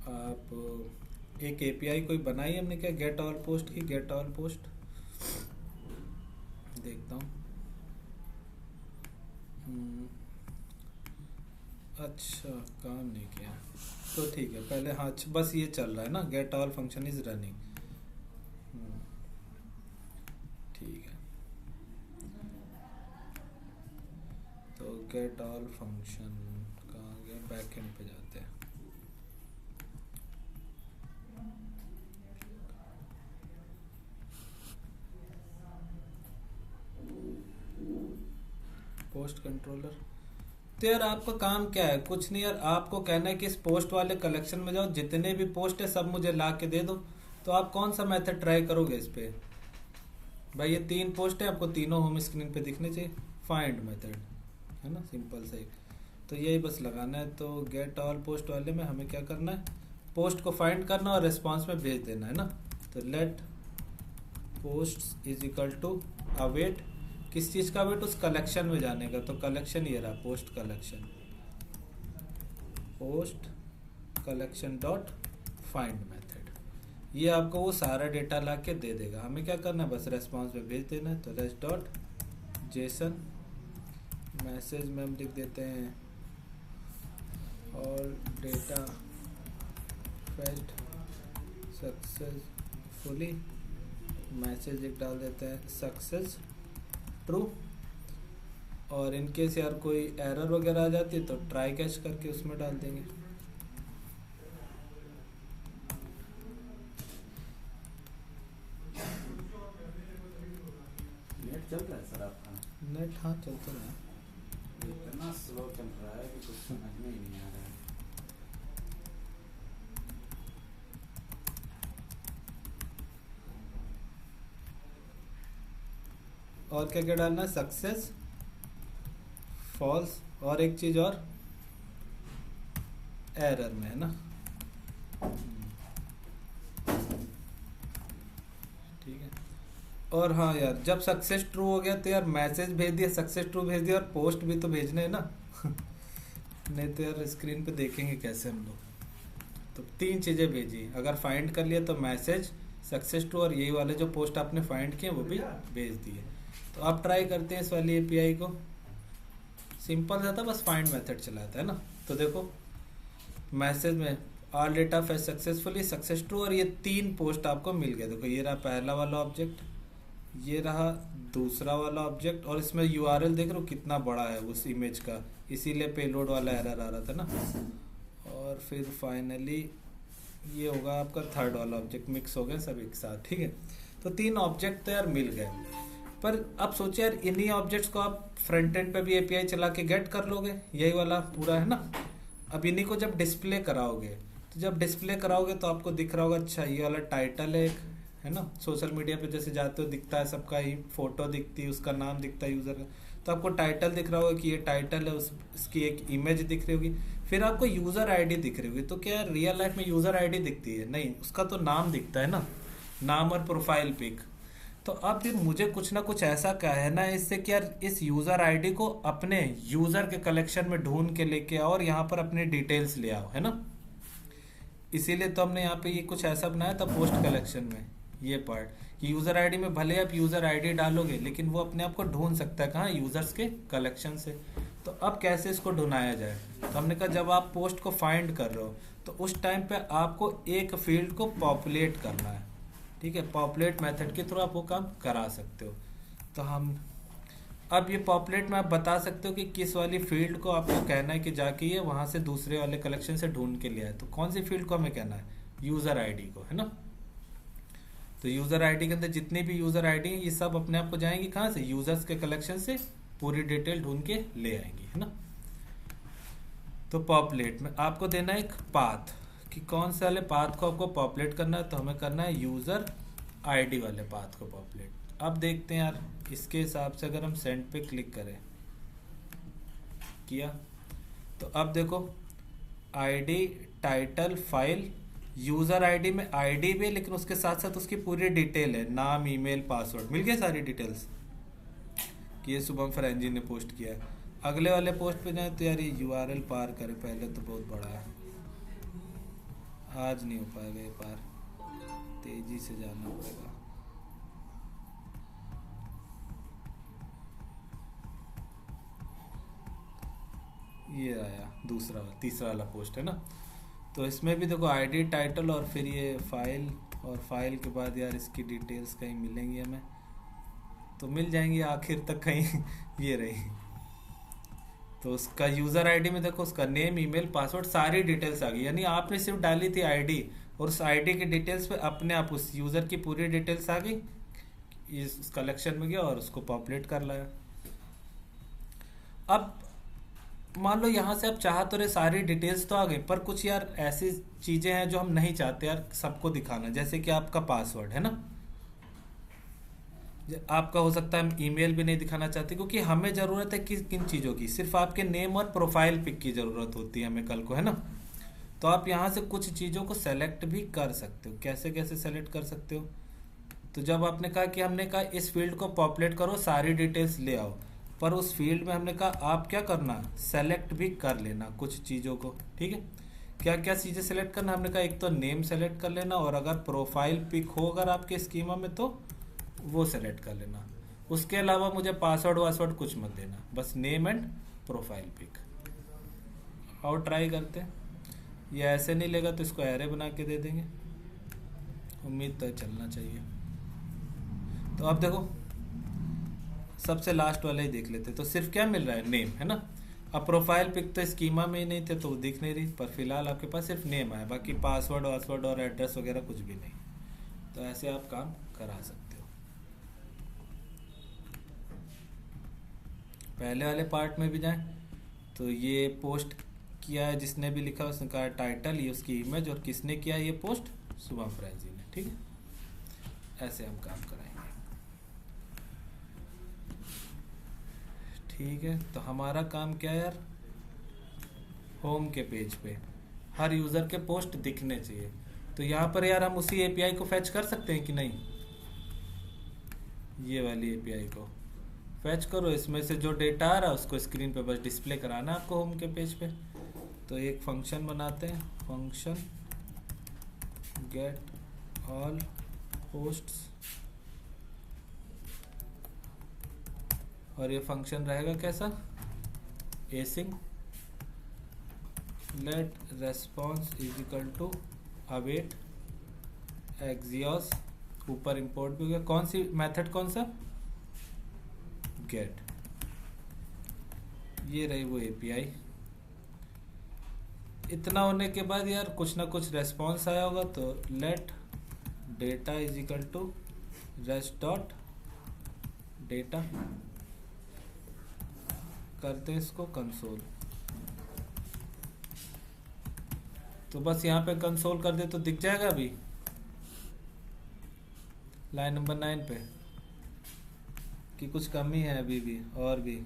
आप एक एपीआई कोई बनाई हमने क्या, गेट ऑल पोस्ट की, गेट ऑल पोस्ट, देखता हूँ। अच्छा काम नहीं किया, तो ठीक है, पहले हाँ बस ये चल रहा है ना, get all function is running, ठीक है। तो गेट ऑल फंक्शन कहाँ गया, बैकएंड पे जाते हैं। पोस्ट कंट्रोलर, तो यार आपका काम क्या है, कुछ नहीं यार, आपको कहना है कि इस पोस्ट वाले कलेक्शन में जाओ, जितने भी पोस्ट है सब मुझे ला के दे दो। तो आप कौन सा मेथड ट्राई करोगे इस पे, भाई ये 3 पोस्ट है, आपको तीनों होम स्क्रीन पे दिखने चाहिए, फाइंड मेथड, है ना, सिंपल सही। तो यही बस लगाना है। तो गेट ऑल पोस्ट वाले में हमें क्या करना है, पोस्ट को फाइंड करना और रेस्पॉन्स में भेज देना है ना। तो let post is equal to await, किस चीज़ का वेट? उस कलेक्शन में जाने का। तो कलेक्शन ये रहा, post collection, post collection dot find method. ये आपको वो सारा डेटा ला के दे देगा। हमें क्या करना है? बस रेस्पॉन्स में भेज देना है। तो रेस्ट डॉट जेसन मैसेज में हम लिख देते हैं all data fetched successfully, message एक डाल देते हैं सक्सेस ट्रू, और इनकेस यार कोई एरर वगैरह आ जाती है तो ट्राई कैच करके उसमें डाल देंगे। नेट चल रहा है सर आपका? नेट हाँ चलता रहा है। इतना स्लो चल रहा है कि कुछ समझ में ही नहीं आ रहा है। और क्या क्या डालना है? सक्सेस, फॉल्स, और एक चीज और एरर में है ना। ठीक है। और हाँ यार, जब सक्सेस ट्रू हो गया तो यार मैसेज भेज दिया, सक्सेस ट्रू भेज दिया, और पोस्ट भी तो भेजने है ना। नहीं तो यार स्क्रीन पे देखेंगे कैसे हम लोग। तो 3 चीजें भेजी। अगर फाइंड कर लिया तो मैसेज, सक्सेस ट्रू, और यही वाले जो पोस्ट आपने फाइंड किए वो भी भेज दिए। तो आप ट्राई करते हैं इस वाली एपीआई को। सिंपल सा था, बस फाइंड मेथड चलाता है ना। तो देखो मैसेज में all data fetch successfully, success true, और ये 3 पोस्ट आपको मिल गए। देखो ये रहा पहला वाला ऑब्जेक्ट, ये रहा दूसरा वाला ऑब्जेक्ट, और इसमें यूआरएल देख रहे हो कितना बड़ा है उस इमेज का, इसीलिए पेलोड वाला एरर आ रहा था ना। और फिर फाइनली ये होगा आपका थर्ड वाला ऑब्जेक्ट। मिक्स हो गए सब एक साथ। ठीक है। तो 3 ऑब्जेक्ट तो यार मिल गए। पर अब सोचे यार इन्हीं ऑब्जेक्ट्स को आप फ्रंट एंड पे भी एपीआई चला के गेट कर लोगे, यही वाला पूरा है ना। अब इन्हीं को जब डिस्प्ले कराओगे, तो जब डिस्प्ले कराओगे तो आपको दिख रहा होगा, अच्छा ये वाला टाइटल है एक, है ना। सोशल मीडिया पे जैसे जाते हो दिखता है सबका ही फोटो दिखती है, उसका नाम दिखता है यूजर का। तो आपको टाइटल दिख रहा होगा कि ये टाइटल है, उसकी एक इमेज दिख रही होगी। फिर आपको यूजर आईडी दिख रही होगी। तो क्या रियल लाइफ में यूजर आईडी दिखती है? नहीं, उसका तो नाम दिखता है ना, नाम और प्रोफाइल पिक। तो अब भी मुझे कुछ ना कुछ ऐसा कहना है इससे कि यार इस यूजर आईडी को अपने यूजर के कलेक्शन में ढूंढ के लेके आओ और यहाँ पर अपने डिटेल्स ले आओ, है ना। इसीलिए तो हमने यहाँ पे ये कुछ ऐसा बनाया था पोस्ट कलेक्शन में, ये पार्ट कि यूजर आईडी में भले आप यूजर आईडी डालोगे लेकिन वो अपने आप को ढूंढ सकता है कहाँ? यूजर्स के कलेक्शन से। तो अब कैसे इसको ढूंढाया जाए? तो हमने कहा जब आप पोस्ट को फाइंड कर रहे हो तो उस टाइम पे आपको एक फील्ड को पॉपुलेट करना है। ठीक है, पॉपुलेट मेथड के थ्रू आप वो काम करा सकते हो। तो हम अब ये पॉपुलेट में आप बता सकते हो कि किस वाली फील्ड को आपको कहना है कि जाके ये वहां से दूसरे वाले कलेक्शन से ढूंढ के लिया है। तो कौन सी फील्ड को हमें कहना है? यूजर आईडी को, है ना। तो यूजर आईडी के अंदर जितनी भी यूजर आईडी है ये सब अपने आप को जाएंगी कहाँ से? यूजर्स के कलेक्शन से पूरी डिटेल ढूंढ के ले आएंगी, है ना। तो पॉपुलेट में आपको देना है एक पाथ कि कौन से वाले पाथ को आपको पॉपुलेट करना है। तो हमें करना है यूजर आईडी वाले पाथ को पॉपुलेट। अब देखते हैं यार इसके हिसाब से अगर हम सेंड पे क्लिक करें, किया तो अब देखो ID, title, file, user ID में आईडी भी है लेकिन उसके साथ साथ उसकी पूरी डिटेल है, नाम, ईमेल, पासवर्ड, मिल गया सारी डिटेल्स कि ये शुभम फरेंजी ने पोस्ट किया है। अगले वाले पोस्ट पे जाए तो यार ये यूआरएल पार करे, पहले तो बहुत बड़ा है, आज नहीं हो पाएगा ये पार, तेजी से जाना पड़ेगा। ये आया दूसरा तीसरा वाला पोस्ट है ना। तो इसमें भी देखो आईडी, टाइटल और फिर ये फाइल, और फाइल के बाद यार इसकी डिटेल्स कहीं मिलेंगी हमें, तो मिल जाएंगी आखिर तक कहीं ये रही। तो उसका यूजर आईडी में देखो उसका नेम, ईमेल, पासवर्ड, सारी डिटेल्स आ गई। यानी आपने सिर्फ डाली थी आईडी और उस आईडी की डिटेल्स पे अपने आप उस यूजर की पूरी डिटेल्स आ गई, इस कलेक्शन में गया और उसको पॉपुलेट कर लाया। अब मान लो यहाँ से आप चाह तो रहे सारी डिटेल्स तो आ गई, पर कुछ यार ऐसी चीजें हैं जो हम नहीं चाहते यार सबको दिखाना, जैसे कि आपका पासवर्ड है ना, आपका हो सकता है हम ईमेल भी नहीं दिखाना चाहते, क्योंकि हमें जरूरत है किन चीजों की? सिर्फ आपके नेम और प्रोफाइल पिक की जरूरत होती है हमें कल को, है ना। तो आप यहाँ से कुछ चीजों को सेलेक्ट भी कर सकते हो। कैसे कैसे सेलेक्ट कर सकते हो? तो जब आपने कहा कि हमने कहा इस फील्ड को पॉपुलेट करो, सारी डिटेल्स ले आओ, पर उस फील्ड में हमने कहा आप क्या करना, सेलेक्ट भी कर लेना कुछ चीज़ों को, ठीक है। क्या क्या चीज़ें सेलेक्ट करना, हमने कहा एक तो नेम सेलेक्ट कर लेना, और अगर प्रोफाइल पिक हो अगर आपके स्कीमा में तो वो सेलेक्ट कर लेना। उसके अलावा मुझे पासवर्ड वासवर्ड कुछ मत देना, बस नेम एंड प्रोफाइल पिक। और ट्राई करते हैं, ये ऐसे नहीं लेगा तो इसको एरे बना के दे देंगे, उम्मीद तो चलना चाहिए। तो अब देखो सबसे लास्ट वाला ही देख लेते, तो सिर्फ क्या मिल रहा है, नेम, है ना। अब प्रोफाइल पिक तो स्कीमा में ही नहीं थे तो वो दिख नहीं रही, पर फिलहाल आपके पास सिर्फ नेम आया, बाकी पासवर्ड वासवर्ड और एड्रेस वगैरह कुछ भी नहीं। तो ऐसे आप काम करा सकते हो। पहले वाले पार्ट में भी जाएं तो ये पोस्ट किया है जिसने भी लिखा, उसने कहा टाइटल, ये उसकी इमेज, और किसने किया ये पोस्ट, शुभम फ्रेंजी ने, ठीक है। ऐसे हम काम कराएंगे, ठीक है। तो हमारा काम क्या है यार, होम के पेज पे हर यूज़र के पोस्ट दिखने चाहिए। तो यहाँ पर यार हम उसी एपीआई को फैच कर सकते हैं कि नहीं, ये वाली एपीआई को फैच करो, इसमें से जो डेटा आ रहा है उसको स्क्रीन पे बस डिस्प्ले कराना है आपको होम के पेज पे। तो एक फंक्शन बनाते हैं, फंक्शन गेट ऑल पोस्ट्स, और ये फंक्शन रहेगा कैसा, async let response is equal to await Axios, ऊपर इंपोर्ट भी हो गया। कौन सी मेथड, कौन सा, गेट, ये रही वो एपीआई। इतना होने के बाद यार कुछ ना कुछ रेस्पॉन्स आया होगा, तो let data is equal to rest dot data, करते हैं इसको कंसोल। तो बस यहाँ पे कंसोल कर दे तो दिख जाएगा अभी लाइन नंबर 9 पे, कि कुछ कमी है अभी भी, और भी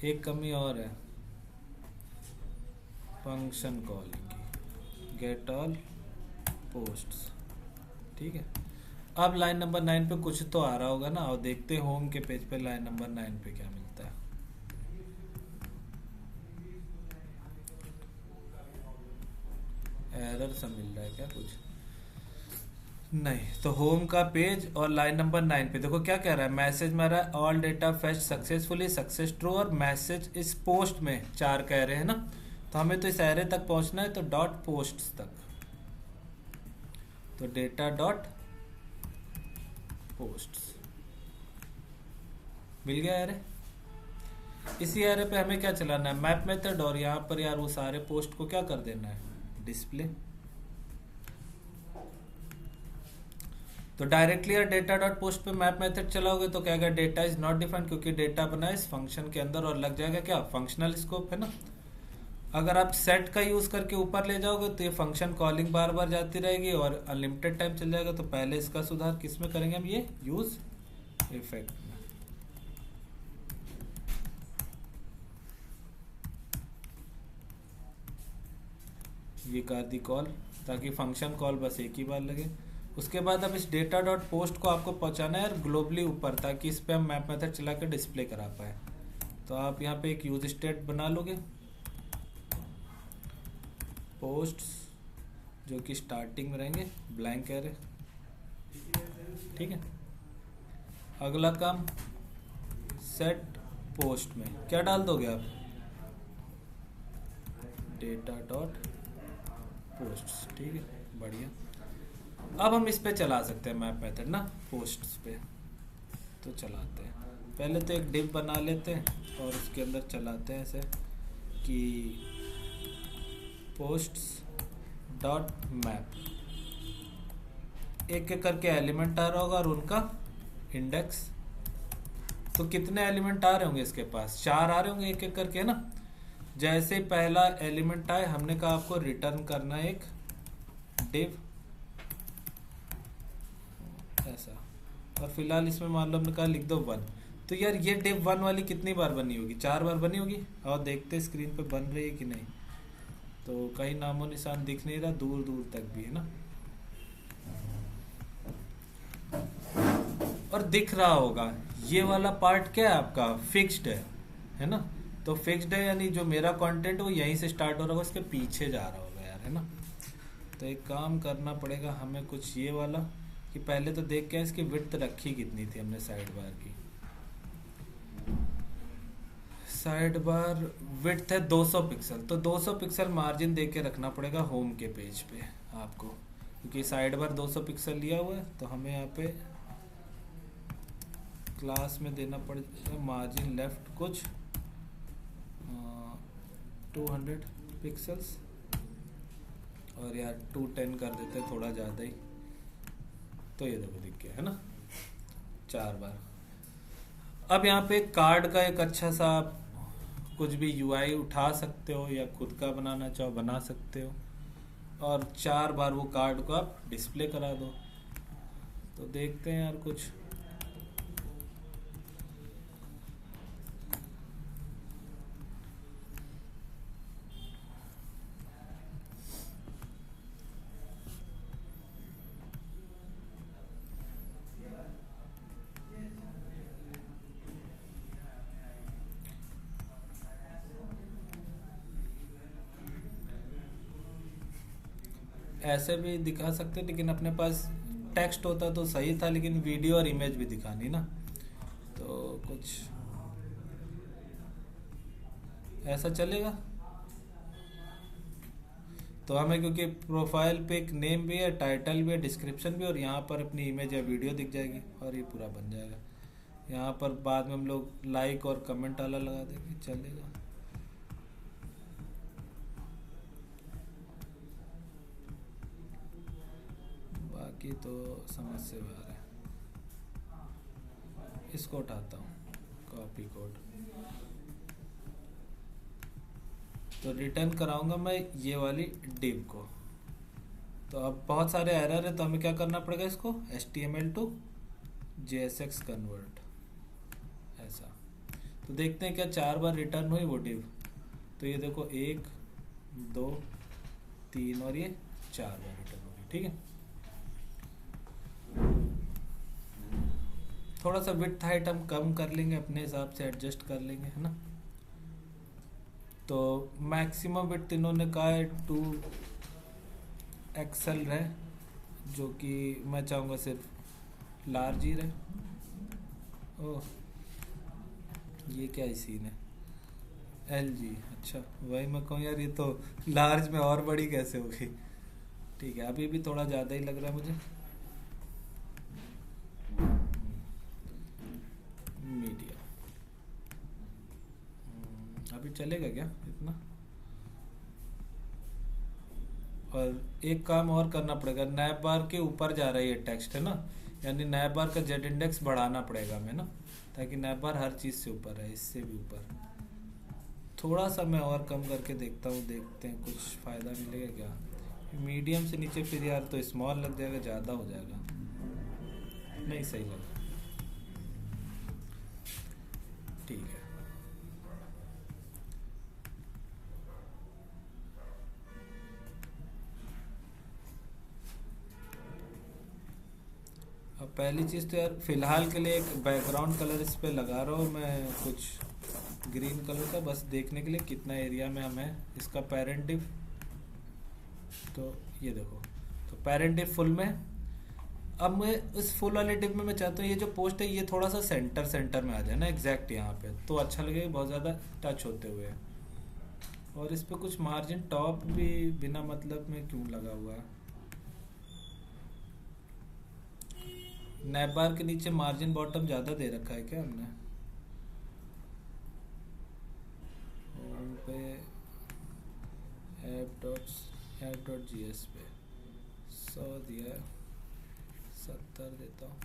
एक कमी और है, फंक्शन कॉलिंग की, गेट ऑल पोस्ट्स, ठीक है। अब लाइन नंबर 9 पे कुछ तो आ रहा होगा ना, और देखते हैं होम के पेज पे लाइन नंबर 9 पे क्या मिलता है। एरर सा मिल रहा है क्या कुछ, नहीं। तो होम का पेज और लाइन नंबर 9 पे देखो क्या कह रहा है, मैसेज में आ रहा है all data fetch successfully, success true, और मैसेज इस पोस्ट में 4 कह रहे हैं ना। तो हमें तो इस एरे तक पहुंचना है, तो डॉट पोस्ट्स तक, तो डेटा डॉट पोस्ट्स मिल गया एरे। इसी एरे पे हमें क्या चलाना है, मैप मेथड, और यहाँ पर यार वो सारे पोस्ट को क्या कर देना है, डिस्प्ले। तो डायरेक्टली यार डेटा डॉट पोस्ट पे मैप मेथड चलाओगे तो क्या, डेटा इज नॉट डिफाइंड, क्योंकि डेटा बना है इस फंक्शन के अंदर, और लग जाएगा क्या, फंक्शनल स्कोप, है ना। अगर आप सेट का यूज करके ऊपर ले जाओगे तो ये फंक्शन कॉलिंग बार बार जाती रहेगी और अनलिमिटेड टाइम चल जाएगा। तो पहले इसका सुधार किस में करेंगे हम, ये यूज इफेक्ट में। ये कर दी कॉल, ताकि फंक्शन कॉल बस एक ही बार लगे। उसके बाद अब इस डेटा डॉट पोस्ट को आपको पहुंचाना है ग्लोबली ऊपर, ताकि इस पे हम मैप मेथड चला के डिस्प्ले करा पाए। तो आप यहाँ पे एक यूज स्टेट बना लोगे, पोस्ट्स, जो कि स्टार्टिंग में रहेंगे ब्लैंक एरे, ठीक है। अगला काम, सेट पोस्ट में क्या डाल दोगे आप, डेटा डॉट पोस्ट्स, ठीक है, बढ़िया। अब हम इस पे चला सकते हैं मैप मेथड ना, पोस्ट्स पे। तो चलाते हैं, पहले तो एक डिव बना लेते हैं और उसके अंदर चलाते हैं ऐसे कि पोस्ट्स डॉट मैप, एक एक करके एलिमेंट आ रहा होगा और उनका इंडेक्स। तो कितने एलिमेंट आ रहे होंगे इसके पास, 4 आ रहे होंगे एक एक करके, है ना। जैसे पहला एलिमेंट आए हमने कहा आपको रिटर्न करना है एक डिव ऐसा, और फिलहाल इसमें मान लो हमने कहा लिख दो 1। तो यार ये डिव 1 वाली कितनी बार बनी होगी, 4 बार बनी होगी। और देखते स्क्रीन पे बन रही है कि नहीं, तो कहीं नामो निशान दिख नहीं रहा, दूर दूर तक भी, है ना। और दिख रहा होगा ये वाला पार्ट क्या है आपका, फिक्स्ड है ना। तो फिक्स्ड है यानी जो मेरा कंटेंट वो यहीं से स्टार्ट हो रहा होगा, उसके पीछे जा रहा होगा यार, है ना। तो एक काम करना पड़ेगा हमें कुछ ये वाला, कि पहले तो देख के इसकी विड्थ रखी कितनी थी हमने साइड बार की। साइड बार विड्थ है 200 पिक्सल, तो 200 पिक्सल मार्जिन दे के रखना पड़ेगा होम के पेज पे आपको, क्योंकि साइड बार 200 पिक्सल लिया हुआ है। तो हमें यहाँ पे क्लास में देना पड़ेगा मार्जिन लेफ्ट कुछ 200 पिक्सल्स, और यार 210 कर देते हैं थोड़ा ज़्यादा ही। तो ये देखो दिख गया है ना 4 बार। अब यहाँ पे कार्ड का एक अच्छा सा कुछ भी यूआई उठा सकते हो, या खुद का बनाना चाहो बना सकते हो, और 4 बार वो कार्ड को आप डिस्प्ले करा दो। तो देखते हैं यार कुछ ऐसे भी दिखा सकते, लेकिन अपने पास टेक्स्ट होता तो सही था, लेकिन वीडियो और इमेज भी दिखानी ना, तो कुछ ऐसा चलेगा। तो हमें क्योंकि प्रोफाइल पे एक नेम भी है, टाइटल भी है, डिस्क्रिप्शन भी, और यहाँ पर अपनी इमेज या वीडियो दिख जाएगी और ये पूरा बन जाएगा। यहाँ पर बाद में हम लोग लाइक और कमेंट वाला लगा देंगे, चलेगा। बाकी तो समझ से बाहर है। इसको उठाता हूँ, कॉपी कोड, तो रिटर्न कराऊंगा मैं ये वाली डिव को। तो अब बहुत सारे एरर है, तो हमें क्या करना पड़ेगा, इसको HTML टू JSX कन्वर्ट, ऐसा। तो देखते हैं क्या 4 बार रिटर्न हुई वो डिव। तो ये देखो 1 2 3 और ये 4 बार रिटर्न होगी, ठीक है। थोड़ा सा विड्थ हाइट हम कम कर लेंगे, अपने हिसाब से एडजस्ट कर लेंगे, है ना। तो मैक्सिमम विड्थ इन्होंने कहा है 2 XL रहे, जो कि मैं चाहूँगा सिर्फ लार्ज ही रहे। ओह ये क्या ही सीन है, LG, अच्छा वही मैं कहूँ यार, ये तो लार्ज में और बड़ी कैसे होगी। ठीक है, अभी भी थोड़ा ज़्यादा ही लग रहा है मुझे। मीडिया अभी चलेगा क्या इतना। और एक काम और करना पड़ेगा, नैप बार के ऊपर जा रहा है ये टेक्स्ट, है ना, यानी नैप बार का जेड इंडेक्स बढ़ाना पड़ेगा हमें ना, ताकि नैप बार हर चीज़ से ऊपर है, इससे भी ऊपर। थोड़ा सा मैं और कम करके देखता हूँ, देखते हैं कुछ फ़ायदा मिलेगा क्या। मीडियम से नीचे फिर यार तो स्मॉल लग जाएगा, ज़्यादा हो जाएगा, नहीं सही लगा। ठीक है, अब पहली चीज़ तो यार फिलहाल के लिए एक बैकग्राउंड कलर इस पे लगा रहा हूँ मैं, कुछ ग्रीन कलर का, बस देखने के लिए कितना एरिया में हमें इसका पेरेंट डिव। तो ये देखो, तो पेरेंट डिव फुल में। अब मैं इस फुल वाले डिव में मैं चाहता हूँ ये जो पोस्ट है ये थोड़ा सा सेंटर में आ जाए ना, एग्जैक्ट यहाँ पे, तो अच्छा लगेगा, बहुत ज़्यादा टच होते हुए। और इस पे कुछ मार्जिन टॉप भी बिना मतलब में क्यों लगा हुआ है। नैप बार के नीचे मार्जिन बॉटम ज़्यादा दे रखा है क्या हमने। होम पे app.js पे 100 दिया, 70 देता हूँ,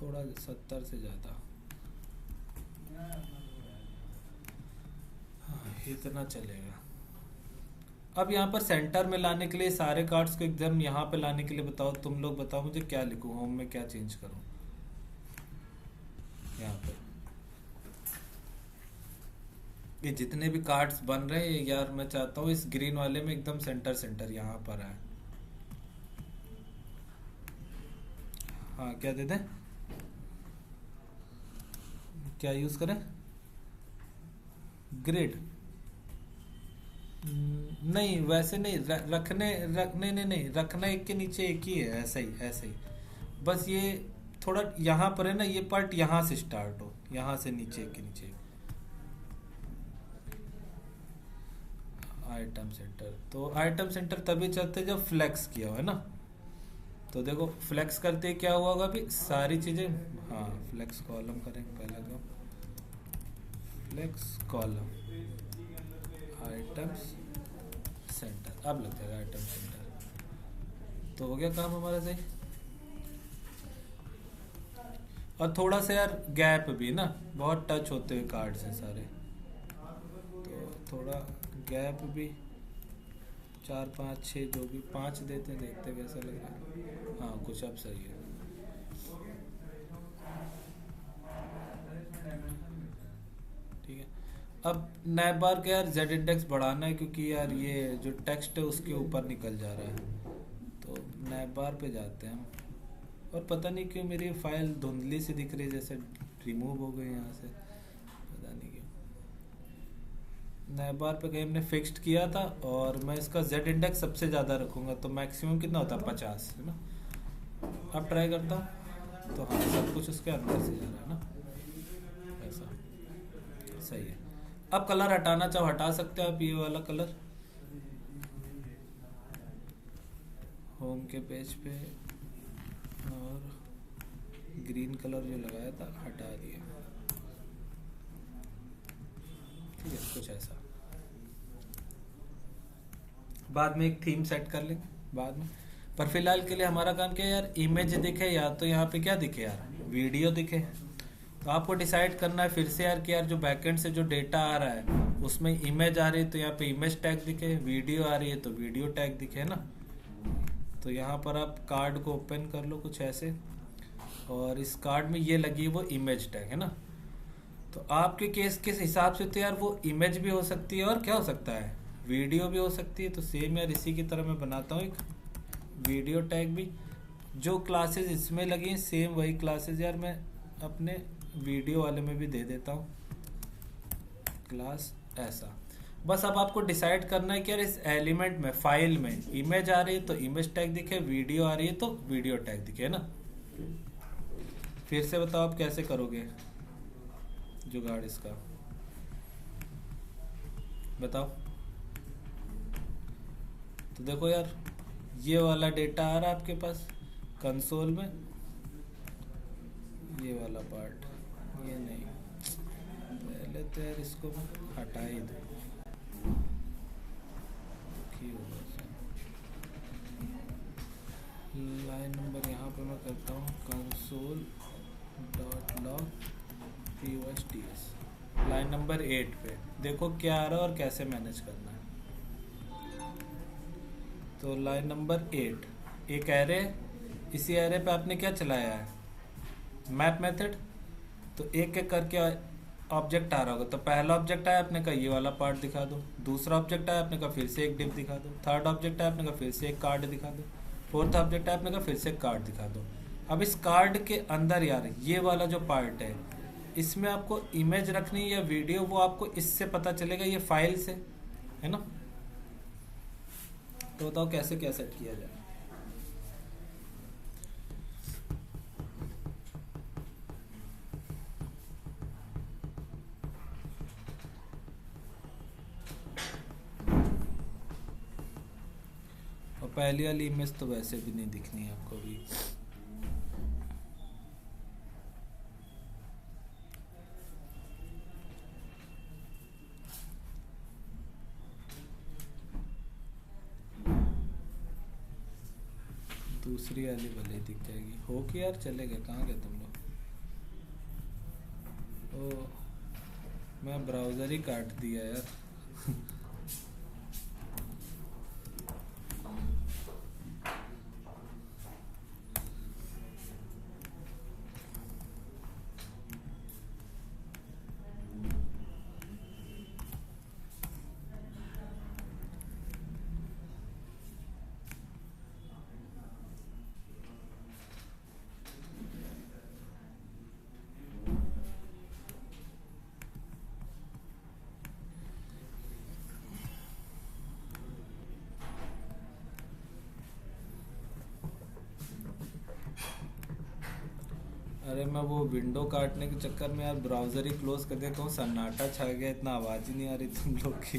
थोड़ा 70 से ज़्यादा, हाँ इतना चलेगा। अब यहाँ पर सेंटर में लाने के लिए सारे कार्ड्स को एकदम यहाँ पे लाने के लिए बताओ, तुम लोग बताओ मुझे क्या लिखूँ, होम में क्या चेंज करूँ। यहाँ पे ये जितने भी कार्ड्स बन रहे हैं यार, मैं चाहता हूँ इस ग्रीन वाले में एकदम सेंटर यहाँ पर आए। हाँ क्या दे दें, क्या यूज़ करें, ग्रिड। नहीं वैसे नहीं, रखने नहीं नहीं, रखना एक के नीचे एक ही है, ऐसा ही ऐसे ही। बस ये थोड़ा यहाँ पर है ना, ये पार्ट यहाँ से स्टार्ट हो, यहाँ से नीचे एक के नीचे एक। आइटम सेंटर, तो आइटम सेंटर तभी चलते जब फ्लेक्स किया हो है ना। तो देखो फ्लेक्स करते क्या हुआ होगा अभी सारी चीज़ें, हाँ फ्लेक्स कॉलम करेंगे पहले का, फ्लेक्स कॉलम आइटम्स सेंटर, अब लग जाएगा आइटम सेंटर। तो हो गया काम हमारा सही। और थोड़ा सा यार गैप भी ना, बहुत टच होते हुए कार्ड से सारे, तो थोड़ा गैप भी 4 5 6 जो भी 5 देते हैं, देखते कैसा लग रहा है। हाँ कुछ अब सही है। ठीक है, अब नए बार के यार जेड इंडेक्स बढ़ाना है, क्योंकि यार ये जो टेक्स्ट है उसके ऊपर निकल जा रहा है। तो नए बार पे जाते हैं हम, और पता नहीं क्यों मेरी फाइल धुंधली सी दिख रही है, जैसे रिमूव हो गई यहाँ से, पता नहीं क्यों। नए बार पे कहीं हमने फिक्स्ड किया था, और मैं इसका जेड इंडेक्स सबसे ज़्यादा रखूँगा, तो मैक्सिमम कितना होता है 50 है ना। अब ट्राई करता हूँ, तो हाँ सब कुछ उसके अंदर से जा रहा है ना, ऐसा सही है। अब कलर हटाना चाहो हटा सकते हो आप, ये वाला कलर होम के पेज पे, और ग्रीन कलर जो लगाया था हटा दिया। ठीक है, कुछ ऐसा। बाद में एक थीम सेट कर लेंगे बाद में, पर फिलहाल के लिए हमारा काम क्या है यार, इमेज दिखे या तो यहाँ पे क्या दिखे यार, वीडियो दिखे। तो आपको डिसाइड करना है फिर से यार कि यार जो बैकएंड से जो डेटा आ रहा है उसमें इमेज आ रही है तो यहाँ पे इमेज टैग दिखे, वीडियो आ रही है तो वीडियो टैग दिखे ना। तो यहाँ पर आप कार्ड को ओपन कर लो कुछ ऐसे, और इस कार्ड में ये लगी है वो इमेज टैग है ना। तो आपके केस के हिसाब से तो यार वो इमेज भी हो सकती है, और क्या हो सकता है, वीडियो भी हो सकती है। तो सेम यार इसी की तरह मैं बनाता हूँ एक वीडियो टैग भी, जो क्लासेस इसमें लगी हैं सेम वही क्लासेस यार मैं अपने वीडियो वाले में भी दे देता हूँ क्लास ऐसा। बस अब आपको डिसाइड करना है कि यार इस एलिमेंट में फाइल में इमेज आ रही है तो इमेज टैग दिखे, वीडियो आ रही है तो वीडियो टैग दिखे है ना। फिर से बताओ आप कैसे करोगे जुगाड़ इसका, बताओ। तो देखो यार ये वाला डेटा आ रहा है आपके पास कंसोल में, ये वाला पार्ट, ये नहीं, पहले तो यार इसको मैं हटा ही दूँ। लाइन नंबर यहाँ पे मैं करता हूँ console dot log POSTS, line number 8 पे देखो क्या आ रहा है और कैसे मैनेज करना है। तो लाइन नंबर 8 एक एरे, इसी एरे पे आपने क्या चलाया है, मैप मेथड। तो एक एक करके ऑब्जेक्ट आ रहा होगा, तो पहला ऑब्जेक्ट आया आपने कहा ये वाला पार्ट दिखा दो, दूसरा ऑब्जेक्ट आया आपने कहा फिर से एक डिप दिखा दो, थर्ड ऑब्जेक्ट आया आपने कहा फिर से एक कार्ड दिखा दो, फोर्थ ऑब्जेक्ट आया आपने कहा फिर से एक कार्ड दिखा दो। अब इस कार्ड के अंदर यार ये वाला जो पार्ट है इसमें आपको इमेज रखनी या वीडियो, वो आपको इससे पता चलेगा, ये फाइल से है ना। तो बताओ कैसे क्या सेट किया जाए। और पहली वाली इमेज तो वैसे भी नहीं दिखनी है आपको भी। दूसरी वाली भले दिख जाएगी, हो कि यार चलेगा, कहाँ गए तुम लोग। ओ मैं ब्राउज़र ही काट दिया यार अरे मैं वो विंडो काटने के चक्कर में यार ब्राउजर ही क्लोज कर दिया, कहूँ सन्नाटा छा गया, इतना आवाज़ ही नहीं आ रही तुम लोग की।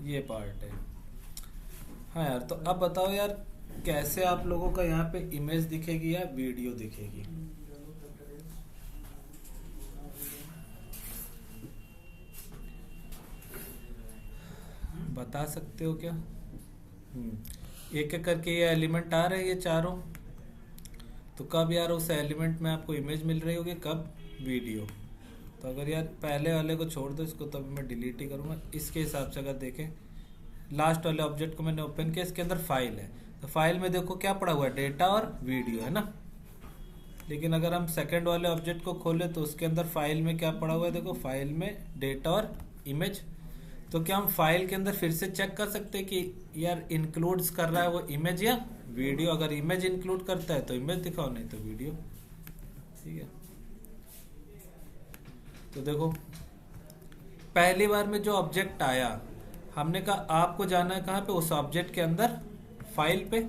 ये पार्ट है। हाँ यार, तो अब बताओ यार कैसे आप लोगों का यहाँ पे इमेज दिखेगी या वीडियो दिखेगी? बता सकते हो क्या? एक एक करके ये एलिमेंट आ रहे हैं ये चारों, तो कब यार उस एलिमेंट में आपको इमेज मिल रही होगी, कब वीडियो। तो अगर यार पहले वाले को छोड़ दो, इसको तो मैं डिलीट ही करूँगा। इसके हिसाब से अगर देखें, लास्ट वाले ऑब्जेक्ट को मैंने ओपन किया, इसके अंदर फाइल है, तो फाइल में देखो क्या पड़ा हुआ है, डेटा और वीडियो है ना। लेकिन अगर हम सेकंड वाले ऑब्जेक्ट को खोले तो उसके अंदर फाइल में क्या पड़ा हुआ है, देखो फाइल में डेटा और इमेज। तो क्या हम फाइल के अंदर फिर से चेक कर सकते हैं कि यार इंक्लूड्स कर रहा है वो इमेज या वीडियो? अगर इमेज इंक्लूड करता है तो इमेज दिखाओ, नहीं तो वीडियो। ठीक है, तो देखो पहली बार में जो ऑब्जेक्ट आया, हमने कहा आपको जाना है कहाँ पे, उस ऑब्जेक्ट के अंदर फाइल पे।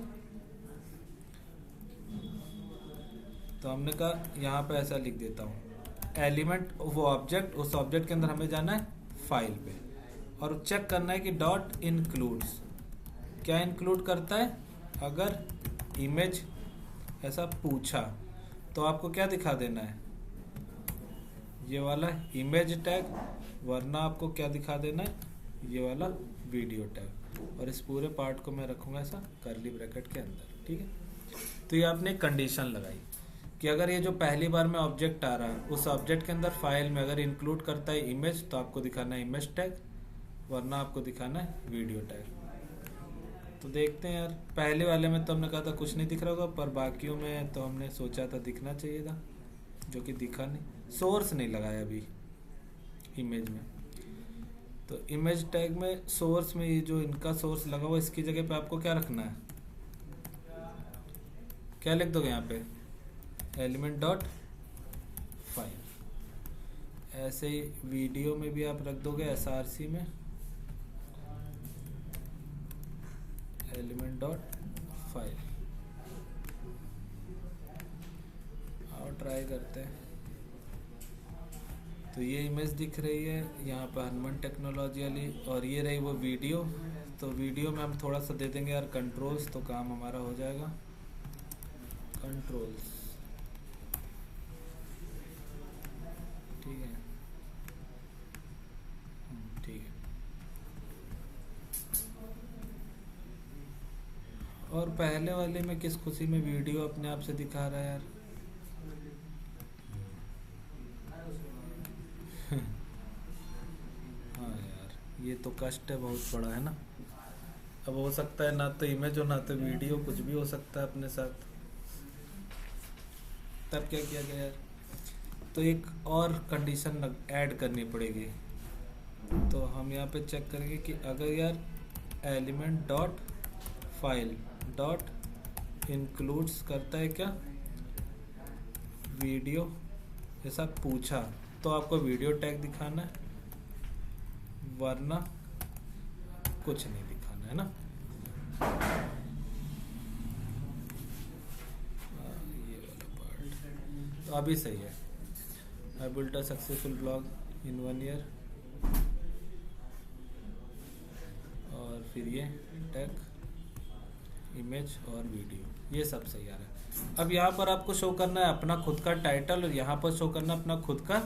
तो हमने कहा यहाँ पे ऐसा लिख देता हूँ, एलिमेंट वो ऑब्जेक्ट, उस ऑब्जेक्ट के अंदर हमें जाना है फाइल पे, और चेक करना है कि डॉट इंक्लूड्स क्या इंक्लूड करता है। अगर इमेज ऐसा पूछा तो आपको क्या दिखा देना है, ये वाला इमेज टैग, वरना आपको क्या दिखा देना है, ये वाला वीडियो टैग। और इस पूरे पार्ट को मैं रखूंगा ऐसा कर्ली ब्रैकेट के अंदर। ठीक है, तो ये आपने कंडीशन लगाई कि अगर ये जो पहली बार में ऑब्जेक्ट आ रहा है, उस ऑब्जेक्ट के अंदर फाइल में अगर इंक्लूड करता है इमेज, तो आपको दिखाना है इमेज टैग, वरना आपको दिखाना है वीडियो टैग। तो देखते हैं यार, पहले वाले में तो हमने कहा था कुछ नहीं दिख रहा होगा, पर बाकियों में तो हमने सोचा था दिखना चाहिए था, जो कि दिखा नहीं। सोर्स नहीं लगाया अभी इमेज में, तो इमेज टैग में सोर्स में ये जो इनका सोर्स लगा हुआ, इसकी जगह पे आपको क्या रखना है, क्या लिख दोगे यहाँ पे, एलिमेंट डॉट फाइल। ऐसे ही वीडियो में भी आप रख दोगे SRC में एलिमेंट डॉट फाइल। और ट्राई करते हैं। तो ये इमेज दिख रही है यहाँ पर हनुमान टेक्नोलॉजी वाली, और ये रही वो वीडियो। तो वीडियो में हम थोड़ा सा दे देंगे यार कंट्रोल्स, तो काम हमारा हो जाएगा। कंट्रोल्स, ठीक है, ठीक है। और पहले वाले में किस खुशी में वीडियो अपने आप से दिखा रहा है यार। हाँ यार, ये तो कष्ट है बहुत बड़ा, है ना। अब हो सकता है ना तो इमेज हो ना तो वीडियो, कुछ भी हो सकता है अपने साथ। तब क्या किया गया यार, तो एक और कंडीशन ऐड करनी पड़ेगी। तो हम यहाँ पे चेक करेंगे कि अगर यार element dot file dot includes करता है क्या वीडियो, ऐसा पूछा, तो आपको वीडियो टैग दिखाना है, वरना कुछ नहीं दिखाना है ना। ये वाला पार्ट तो अभी सही है। I built a successful blog in 1 year, और फिर ये टैग, इमेज और वीडियो, ये सब सही आ रहा है। अब यहाँ पर आपको शो करना है अपना खुद का टाइटल, और यहाँ पर शो करना अपना खुद का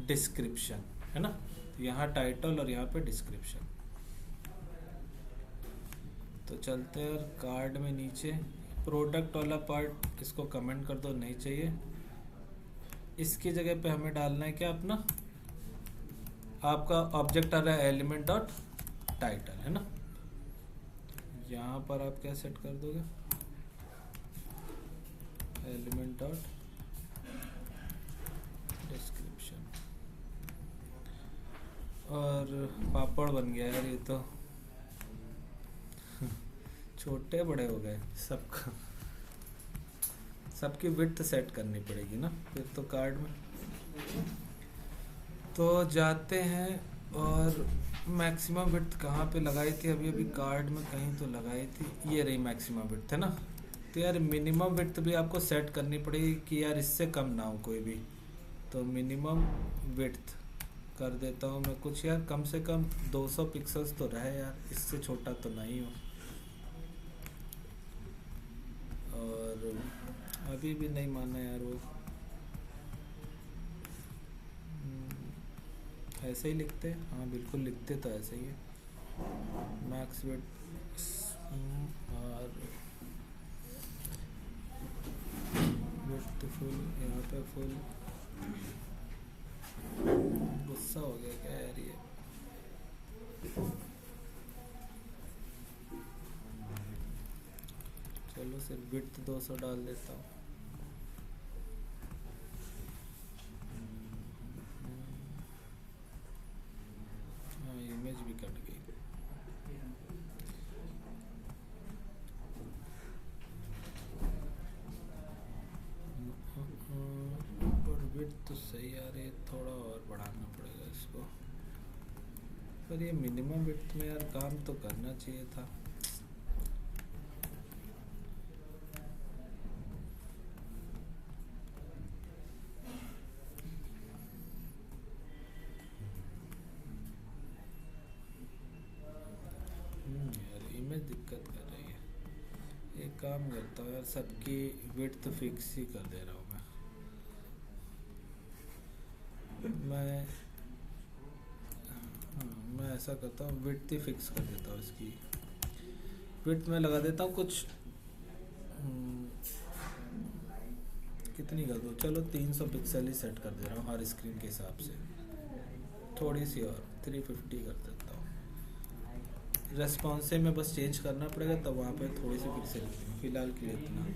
डिस्क्रिप्शन, है ना। तो यहाँ टाइटल और यहाँ पे डिस्क्रिप्शन। तो चलते हैं कार्ड में नीचे, प्रोडक्ट वाला पार्ट इसको कमेंट कर दो, नहीं चाहिए। इसकी जगह पे हमें डालना है क्या, अपना आपका ऑब्जेक्ट आ रहा है एलिमेंट डॉट टाइटल, है ना। यहाँ पर आप क्या सेट कर दोगे, एलिमेंट डॉट डिस्क्रिप्शन। और पापड़ बन गया यार ये तो छोटे बड़े हो गए सबका, सबकी विड्थ सेट करनी पड़ेगी ना फिर तो कार्ड में। तो जाते हैं और मैक्सिमम विड्थ कहाँ पे लगाई थी, अभी अभी कार्ड में कहीं तो लगाई थी, ये रही मैक्सिमम विड्थ है ना। तो यार मिनिमम विड्थ भी आपको सेट करनी पड़ेगी कि यार इससे कम ना हो कोई भी। तो मिनिमम विड्थ कर देता हूँ मैं कुछ यार कम से कम 200 पिक्सल्स तो रहे यार, इससे छोटा तो नहीं हो। और अभी भी नहीं माना यार वो। ऐसे ही लिखते हैं, हाँ बिल्कुल लिखते तो ऐसे ही है। मैक्स विड्थ और विड्थ फुल, यहाँ पे फुल। गुस्सा हो गया क्या यार ये। चलो सिर्फ विड्थ 200 डाल देता हूँ। हाँ इमेज भी कट गई। पर विड्थ तो सही आ रही है, थोड़ा और बढ़ाना पड़ेगा इसको। पर ये मिनिमम विड्थ में यार काम तो करना चाहिए था। यार इमेज दिक्कत कर रही है। एक काम करता हूँ यार, सबकी विड्थ फिक्स ही कर दे रहा हूँ मैं। मैं ऐसा करता हूँ विड्थ ही फिक्स कर देता हूँ इसकी। विड्थ में लगा देता हूँ कुछ कितनी कर दूँ, चलो 300 पिक्सल ही सेट कर दे रहा हूँ हर स्क्रीन के हिसाब से। थोड़ी सी और 350 कर देता हूँ। रेस्पॉन्सिव में बस चेंज करना पड़ेगा तब वहाँ पे थोड़ी सी पिक्सल फिलहाल के लिए इतना।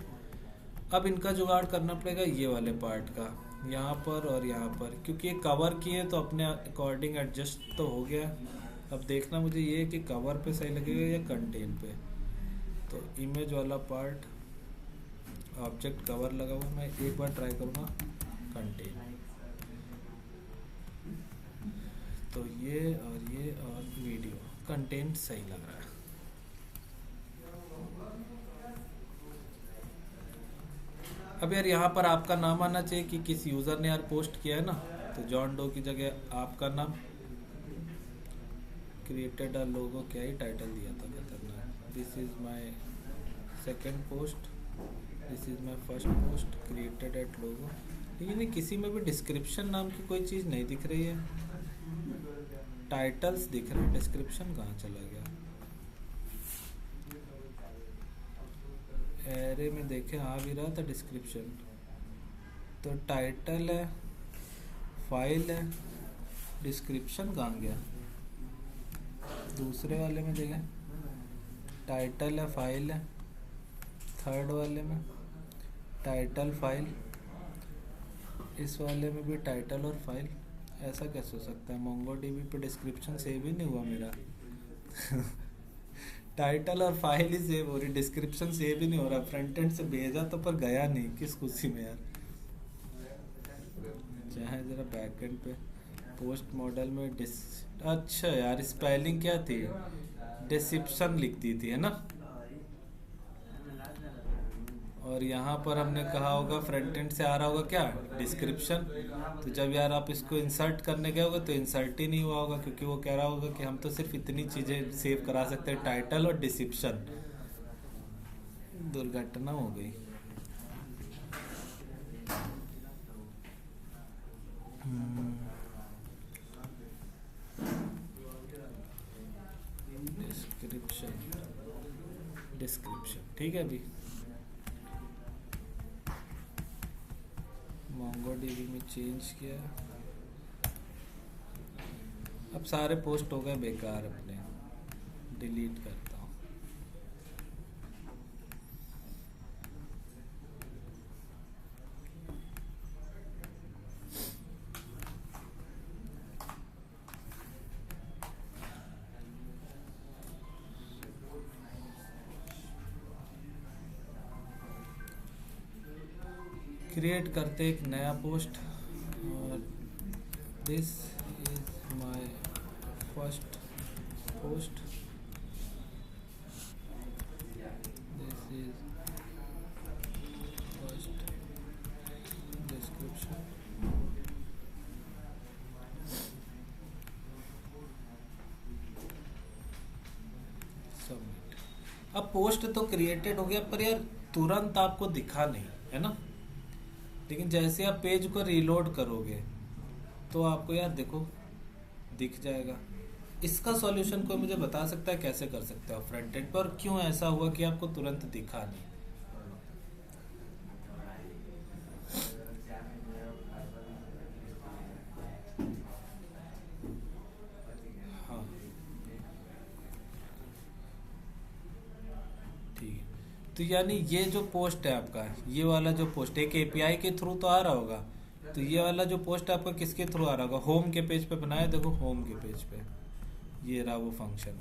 अब इनका जुगाड़ करना पड़ेगा ये वाले पार्ट का, यहाँ पर और यहाँ पर, क्योंकि ये कवर किए तो अपने अकॉर्डिंग एडजस्ट तो हो गया। अब देखना मुझे ये है कि कवर पे सही लगेगा या कंटेन पे। तो इमेज वाला पार्ट ऑब्जेक्ट कवर लगा हुआ, मैं एक बार ट्राई करूँगा कंटेन। तो ये और वीडियो कंटेंट सही लग रहा है। अब यार यहाँ पर आपका नाम आना चाहिए कि किस यूज़र ने यार पोस्ट किया है ना। तो जॉन डो की जगह आपका नाम, क्रिएटेड अ लोगो, क्या ही टाइटल दिया था खतरनाक। This is my second post, this is my first post, created at logo. लेकिन किसी में भी डिस्क्रिप्शन नाम की कोई चीज़ नहीं दिख रही है। टाइटल्स दिख रहे हैं, डिस्क्रिप्शन कहाँ चला गया। एरे में देखे आ भी रहा था डिस्क्रिप्शन। तो टाइटल है, फाइल है, डिस्क्रिप्शन कहाँ गया। दूसरे वाले में देखें टाइटल है, फाइल है। थर्ड वाले में टाइटल, फाइल। इस वाले में भी टाइटल और फाइल। ऐसा कैसे हो सकता है। मोंगोडीबी पे डिस्क्रिप्शन सेव ही नहीं हुआ मेरा। टाइटल और फाइल ही सेव हो रही, डिस्क्रिप्शन सेव ही नहीं हो रहा। फ्रंट एंड से भेजा तो पर गया नहीं, किस खुशी में यार। चाहे जरा बैक एंड पे पोस्ट मॉडल में अच्छा यार स्पेलिंग क्या थी, डिस्क्रिप्शन लिखती थी है ना। और यहाँ पर हमने कहा होगा फ्रंट एंड से आ रहा होगा क्या, डिस्क्रिप्शन। तो जब यार आप इसको इंसर्ट करने गए होगे तो इंसर्ट ही नहीं हुआ होगा, क्योंकि वो कह रहा होगा कि हम तो सिर्फ इतनी चीज़ें सेव करा सकते हैं, टाइटल और डिस्क्रिप्शन। दुर्घटना हो गई। डिस्क्रिप्शन ठीक है। अभी मोंगोडीबी में चेंज किया। अब सारे पोस्ट हो गए बेकार, अपने डिलीट करता हूँ। क्रिएट करते एक नया पोस्ट और this is my first post, this is first description, submit. अब पोस्ट तो क्रिएटेड हो गया, पर यार तुरंत आपको दिखा नहीं है ना, लेकिन जैसे आप पेज को रीलोड करोगे तो आपको यार देखो दिख जाएगा। इसका सॉल्यूशन कोई मुझे बता सकता है कैसे कर सकते हो फ्रंट एंड पर, क्यों ऐसा हुआ कि आपको तुरंत दिखा नहीं? हाँ ठीक है, तो यानी ये जो पोस्ट है आपका, ये वाला जो पोस्ट एक एपीआई के थ्रू तो आ रहा होगा, तो ये वाला जो पोस्ट आपका किसके थ्रू आ रहा होगा? होम के पेज पे बनाया, देखो होम के पेज पे ये रहा वो फंक्शन।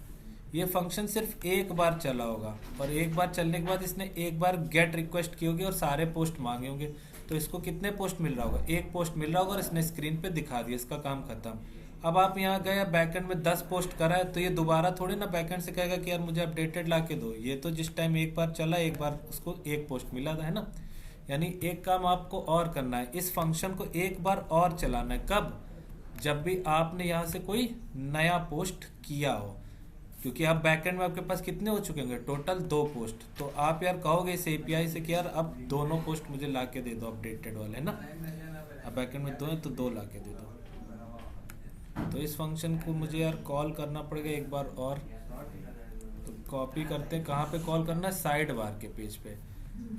ये फंक्शन सिर्फ एक बार चला होगा, और एक बार चलने के बाद इसने एक बार गेट रिक्वेस्ट की होगी और सारे पोस्ट मांगे होंगे, तो इसको कितने पोस्ट मिल रहा होगा? एक पोस्ट मिल रहा होगा, और इसने स्क्रीन पे दिखा दिया, इसका काम खत्म। अब आप यहाँ गए बैकएंड में 10 पोस्ट करा है, तो ये दोबारा थोड़ी ना बैकएंड से कहेगा कि यार मुझे अपडेटेड ला के दो। ये तो जिस टाइम एक बार चला, एक बार उसको एक पोस्ट मिला था, है ना। यानी एक काम आपको और करना है, इस फंक्शन को एक बार और चलाना है। कब? जब भी आपने यहाँ से कोई नया पोस्ट किया हो, क्योंकि आप बैकएंड में आपके पास कितने हो चुके होंगे? Total 2 post. तो आप यार कहोगे इस एपीआई से कि यार अब दोनों पोस्ट मुझे ला के दे दो अपडेटेड वाले, है ना। अब बैकएंड में 2 है तो 2 ला के दे दो। तो इस फंक्शन को मुझे यार कॉल करना पड़ेगा एक बार और। तो कॉपी करते हैं, कहाँ पे कॉल करना है? साइड बार के पेज पे।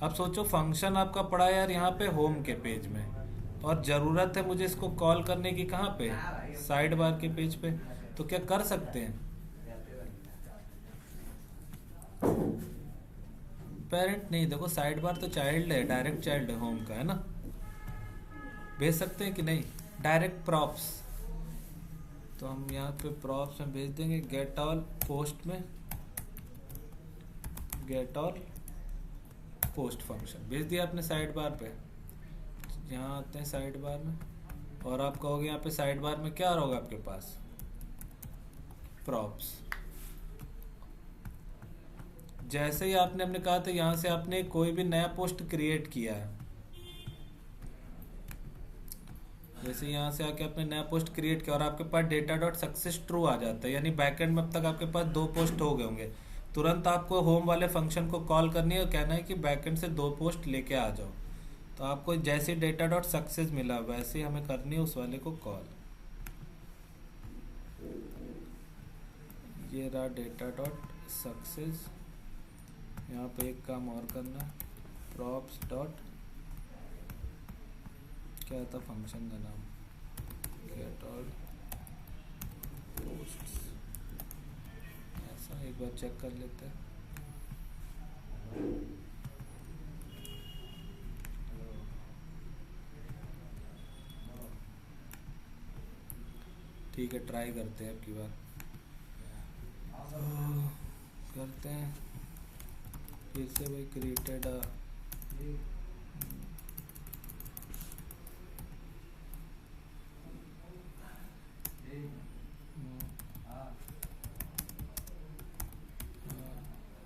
अब सोचो फंक्शन आपका पड़ा है यार यहाँ पे होम के पेज में, और ज़रूरत है मुझे इसको कॉल करने की कहाँ पे? साइड बार के पेज पे। तो क्या कर सकते हैं? पेरेंट नहीं, देखो साइड बार तो चाइल्ड है, डायरेक्ट चाइल्ड है होम का, है ना। भेज सकते हैं कि नहीं? डायरेक्ट प्रॉप्स, तो हम यहाँ पे प्रॉप्स में भेज देंगे गेट ऑल पोस्ट में, गेट ऑल पोस्ट फंक्शन भेज दिया आपने साइड बार पे। यहाँ आते हैं साइड बार में, और आप कहोगे यहाँ पे साइड बार में क्या होगा आपके पास? प्रॉप्स। जैसे ही आपने हमने कहा था यहाँ से आपने कोई भी नया पोस्ट क्रिएट किया है, जैसे यहाँ से आके आपने नया पोस्ट क्रिएट किया और आपके पास डेटा डॉट सक्सेस ट्रू आ जाता है, यानी बैकएंड में अब तक आपके पास 2 पोस्ट हो गए होंगे। तुरंत आपको होम वाले फंक्शन को कॉल करनी है और कहना है कि बैकएंड से 2 पोस्ट लेके आ जाओ। तो आपको जैसे डेटा डॉट सक्सेस मिला वैसे ही हमें करनी है उस वाले को कॉल। ये रहा डेटा डॉट सक्सेस। यहाँ पे एक काम और करना है, प्रॉप्स डॉट क्या था फंक्शन का नाम? Get all posts. ऐसा एक बार चेक कर लेते हैं। ठीक है, ट्राई करते हैं अब की बार। करते हैं फिर से भाई क्रिएटेड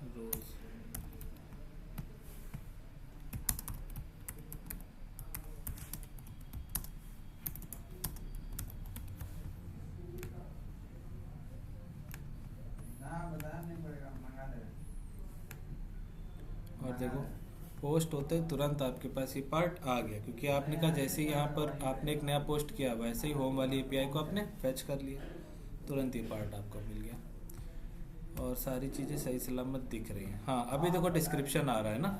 रोज। और देखो पोस्ट होते ही तुरंत आपके पास ये पार्ट आ गया, क्योंकि आपने कहा जैसे ही यहाँ पर आपने एक नया पोस्ट किया वैसे ही होम वाली एपीआई को आपने फेच कर लिया, तुरंत ये पार्ट आपको मिल गया और सारी चीज़ें सही सलामत दिख रही हैं। हाँ अभी देखो डिस्क्रिप्शन आ रहा है ना,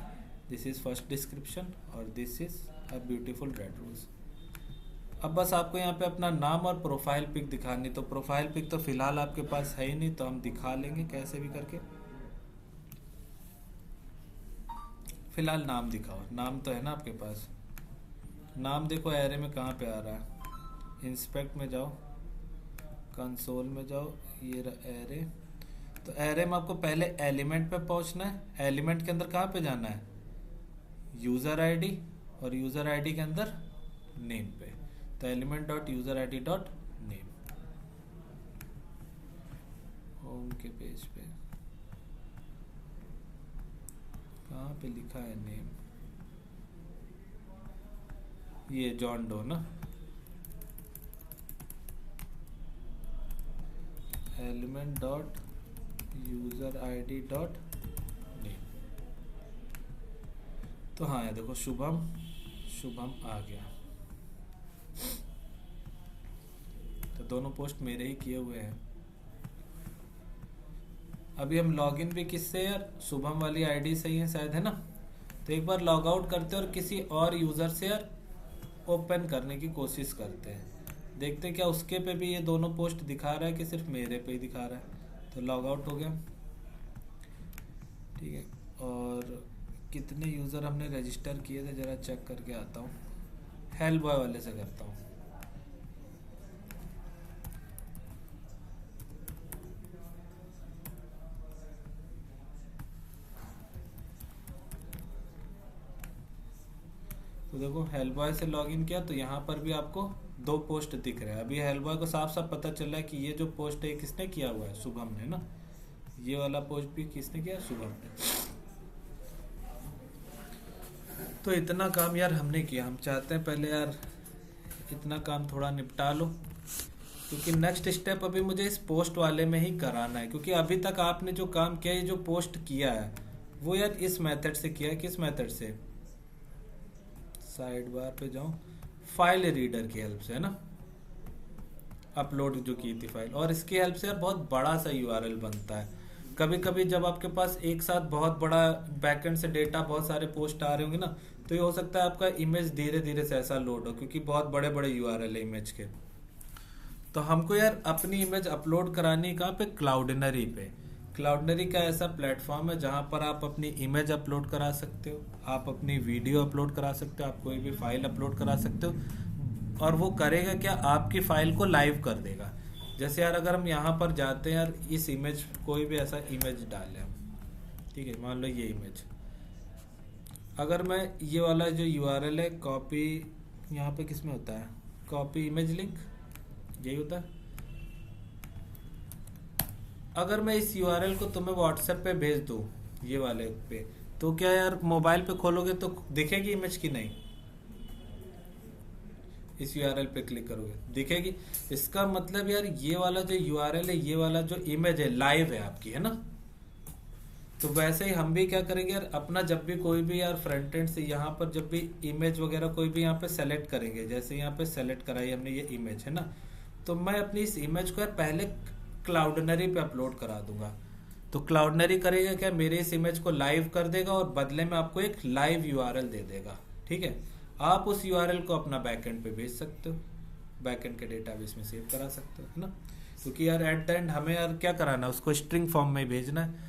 दिस इज़ फर्स्ट डिस्क्रिप्शन और this is a beautiful red rose. अब बस आपको यहाँ पे अपना नाम और प्रोफाइल पिक दिखानी, तो प्रोफाइल पिक तो फिलहाल आपके पास है ही नहीं, तो हम दिखा लेंगे कैसे भी करके। फिलहाल नाम दिखाओ, नाम तो है ना आपके पास। नाम देखो एरे में कहाँ पे आ रहा है, इंस्पेक्ट में जाओ, कंसोल में जाओ, ये रहा एरे। तो एरे में आपको पहले एलिमेंट पे पहुंचना है, एलिमेंट के अंदर कहाँ पे जाना है, यूज़र आईडी और यूज़र आईडी के अंदर नेम पे, तो element dot user ID dot name home के पेज पे कहाँ पे लिखा है नेम, ये जॉन डो ना, element dot user ID dot name. तो हाँ ये देखो शुभम आ गया। तो दोनों पोस्ट मेरे ही किए हुए हैं। अभी हम लॉगिन भी किससे यार, शुभम वाली आईडी से ही है शायद, है ना। तो एक बार लॉग आउट करते हैं और किसी और यूज़र से यार ओपन करने की कोशिश करते हैं, देखते हैं क्या उसके पे भी ये दोनों पोस्ट दिखा रहा है कि सिर्फ मेरे पे ही दिखा रहा है। तो लॉग आउट हो गया, ठीक है। और कितने यूज़र हमने रजिस्टर किए थे ज़रा चेक करके आता हूँ। हेल्प बॉय वाले से करता हूँ। तो देखो हेल्प बॉय से लॉगिन किया तो यहाँ पर भी आपको 2 पोस्ट दिख रहे हैं। अभी हेल्प बॉय को साफ साफ पता चल रहा है कि ये जो पोस्ट है किसने किया हुआ है, शुभम ने ना। ये वाला पोस्ट भी किसने किया, शुभम ने। तो इतना काम यार हमने किया। हम चाहते हैं पहले यार इतना काम थोड़ा निपटा लो, क्योंकि नेक्स्ट स्टेप अभी मुझे इस पोस्ट वाले में ही कराना है। क्योंकि अभी तक आपने जो काम किया है, जो पोस्ट किया है वो यार इस मेथड से किया है। किस मेथड से, साइड बार पे जाऊं, फाइल रीडर की हेल्प से, है ना, अपलोड जो की थी फाइल। और इसकी हेल्प से यार बहुत बड़ा सा यूआरएल बनता है। कभी कभी जब आपके पास एक साथ बहुत बड़ा बैकएंड से डेटा, बहुत सारे पोस्ट आ रहे होंगे ना, तो ये हो सकता है आपका इमेज धीरे धीरे से ऐसा लोड हो, क्योंकि बहुत बड़े बड़े यूआरएल है इमेज के। तो हमको यार अपनी इमेज अपलोड करानी कहाँ पे, क्लाउडनरी पे। क्लाउडनरी का ऐसा प्लेटफॉर्म है जहाँ पर आप अपनी इमेज अपलोड करा सकते हो, आप अपनी वीडियो अपलोड करा सकते हो, आप कोई भी फाइल अपलोड करा सकते हो। और वो करेगा क्या, आपकी फाइल को लाइव कर देगा। जैसे यार अगर हम यहाँ पर जाते हैं यार, इस इमेज, कोई भी ऐसा इमेज डालें हम, ठीक है, मान लो ये इमेज। अगर मैं ये वाला जो यूआरएल है कॉपी, यहाँ पे किस में होता है, कॉपी इमेज लिंक, यही होता है। अगर मैं इस यूआरएल को तुम्हें व्हाट्सएप पे भेज दूँ, ये वाले पे, तो क्या यार मोबाइल पे खोलोगे तो दिखेगी इमेज की नहीं, इस यूआरएल पे क्लिक करोगे दिखेगी। इसका मतलब यार ये वाला जो यूआरएल है, ये वाला जो इमेज है लाइव है आपकी, है ना। तो वैसे ही हम भी क्या करेंगे यार, अपना जब भी कोई भी यार फ्रंट एंड से यहाँ पर जब भी इमेज वगैरह कोई भी यहाँ पे सेलेक्ट करेंगे, जैसे यहाँ पे सेलेक्ट कराई हमने ये इमेज, है ना, तो मैं अपनी इस इमेज को यार पहले क्लाउडनरी पे अपलोड करा दूंगा। तो क्लाउडनरी करेगा क्या, मेरे इस इमेज को लाइव कर देगा और बदले में आपको एक लाइव यूआरएल दे देगा, ठीक है। आप उस यूआरएल को अपना बैकएंड पे भेज सकते हो, बैकएंड के डेटाबेस में सेव करा सकते हो, है ना। क्योंकि यार एट द एंड हमें यार क्या कराना है, उसको स्ट्रिंग फॉर्म में भेजना है,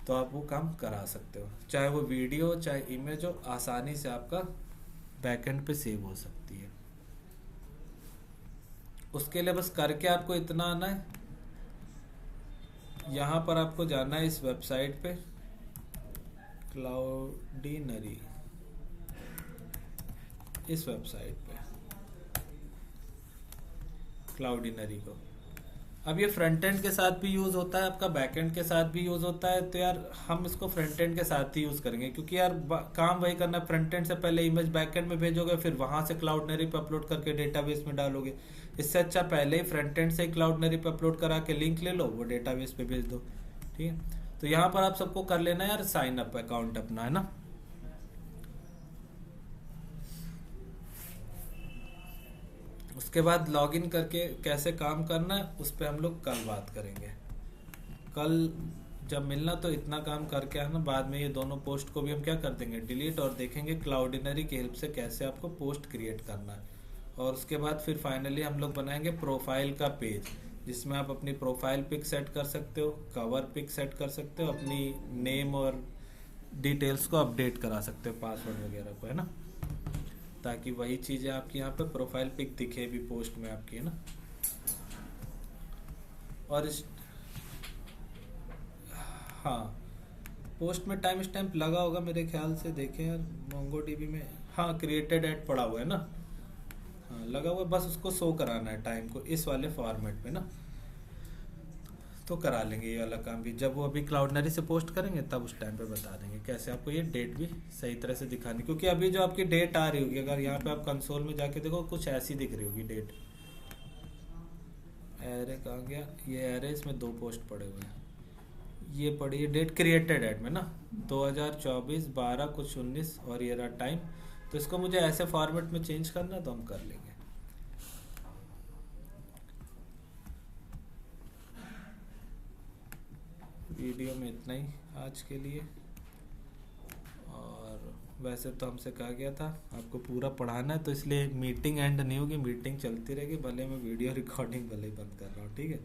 तो आप वो काम करा सकते हो। चाहे वो वीडियो चाहे इमेज हो, आसानी से आपका बैकएंड पे सेव हो सकती है। उसके लिए बस करके आपको इतना आना है, यहाँ पर आपको जाना है इस वेबसाइट पे, क्लाउडिनरी, इस वेबसाइट पे क्लाउडिनरी को। अब ये फ्रंट एंड के साथ भी यूज होता है, आपका बैक एंड के साथ भी यूज होता है। तो यार हम इसको फ्रंट एंड के साथ ही यूज करेंगे, क्योंकि यार काम वही करना है। फ्रंट एंड से पहले इमेज बैक एंड में भेजोगे, फिर वहां से क्लाउडनरी पे अपलोड करके डेटाबेस में डालोगे। इससे अच्छा पहले ही फ्रंट एंड से क्लाउडनरी पे अपलोड करा के लिंक ले लो, वो डेटाबेस पे भेज दो, ठीक है। तो यहाँ पर आप सबको कर लेना यार साइन अप अकाउंट अपना, है ना। उसके बाद लॉगिन करके कैसे काम करना है उस पर हम लोग कल बात करेंगे। कल जब मिलना तो इतना काम करके आना, बाद में ये दोनों पोस्ट को भी हम क्या कर देंगे, डिलीट, और देखेंगे क्लाउडिनरी की हेल्प से कैसे आपको पोस्ट क्रिएट करना है। और उसके बाद फिर फाइनली हम लोग बनाएंगे प्रोफाइल का पेज, जिसमें आप अपनी प्रोफाइल पिक सेट कर सकते हो, कवर पिक सेट कर सकते हो, अपनी नेम और डिटेल्स को अपडेट करा सकते हो, पासवर्ड वगैरह को, है ना, ताकि वही चीजें आपकी यहाँ पे प्रोफाइल पिक दिखे भी पोस्ट में आपकी, है ना। और इस हाँ, पोस्ट में टाइम स्टैम्प लगा होगा मेरे ख्याल से, देखें यार मोंगोडीबी में, हाँ क्रिएटेड एड पड़ा हुआ है ना, हाँ लगा हुआ है, बस उसको शो कराना है टाइम को इस वाले फॉर्मेट में ना, तो करा लेंगे ये वाला काम भी। जब वो अभी क्लाउडनरी से पोस्ट करेंगे तब उस टाइम पे बता देंगे कैसे आपको ये डेट भी सही तरह से दिखानी, क्योंकि अभी जो आपकी डेट आ रही होगी, अगर यहाँ पे आप कंसोल में जाके देखो कुछ ऐसी दिख रही होगी डेट। एरे कहाँ गया ये एरे, इसमें 2 पोस्ट पड़े हुए हैं, ये पड़ी है डेट क्रिएटेड एड में ना 2024 12 कुछ 19 और ये रहा टाइम। तो इसको मुझे ऐसे फॉर्मेट में चेंज करना है तो हम कर लेंगे। वीडियो में इतना ही आज के लिए, और वैसे तो हमसे कहा गया था आपको पूरा पढ़ाना है, तो इसलिए मीटिंग एंड नहीं होगी, मीटिंग चलती रहेगी, भले मैं वीडियो रिकॉर्डिंग भले ही बंद कर रहा हूँ, ठीक है।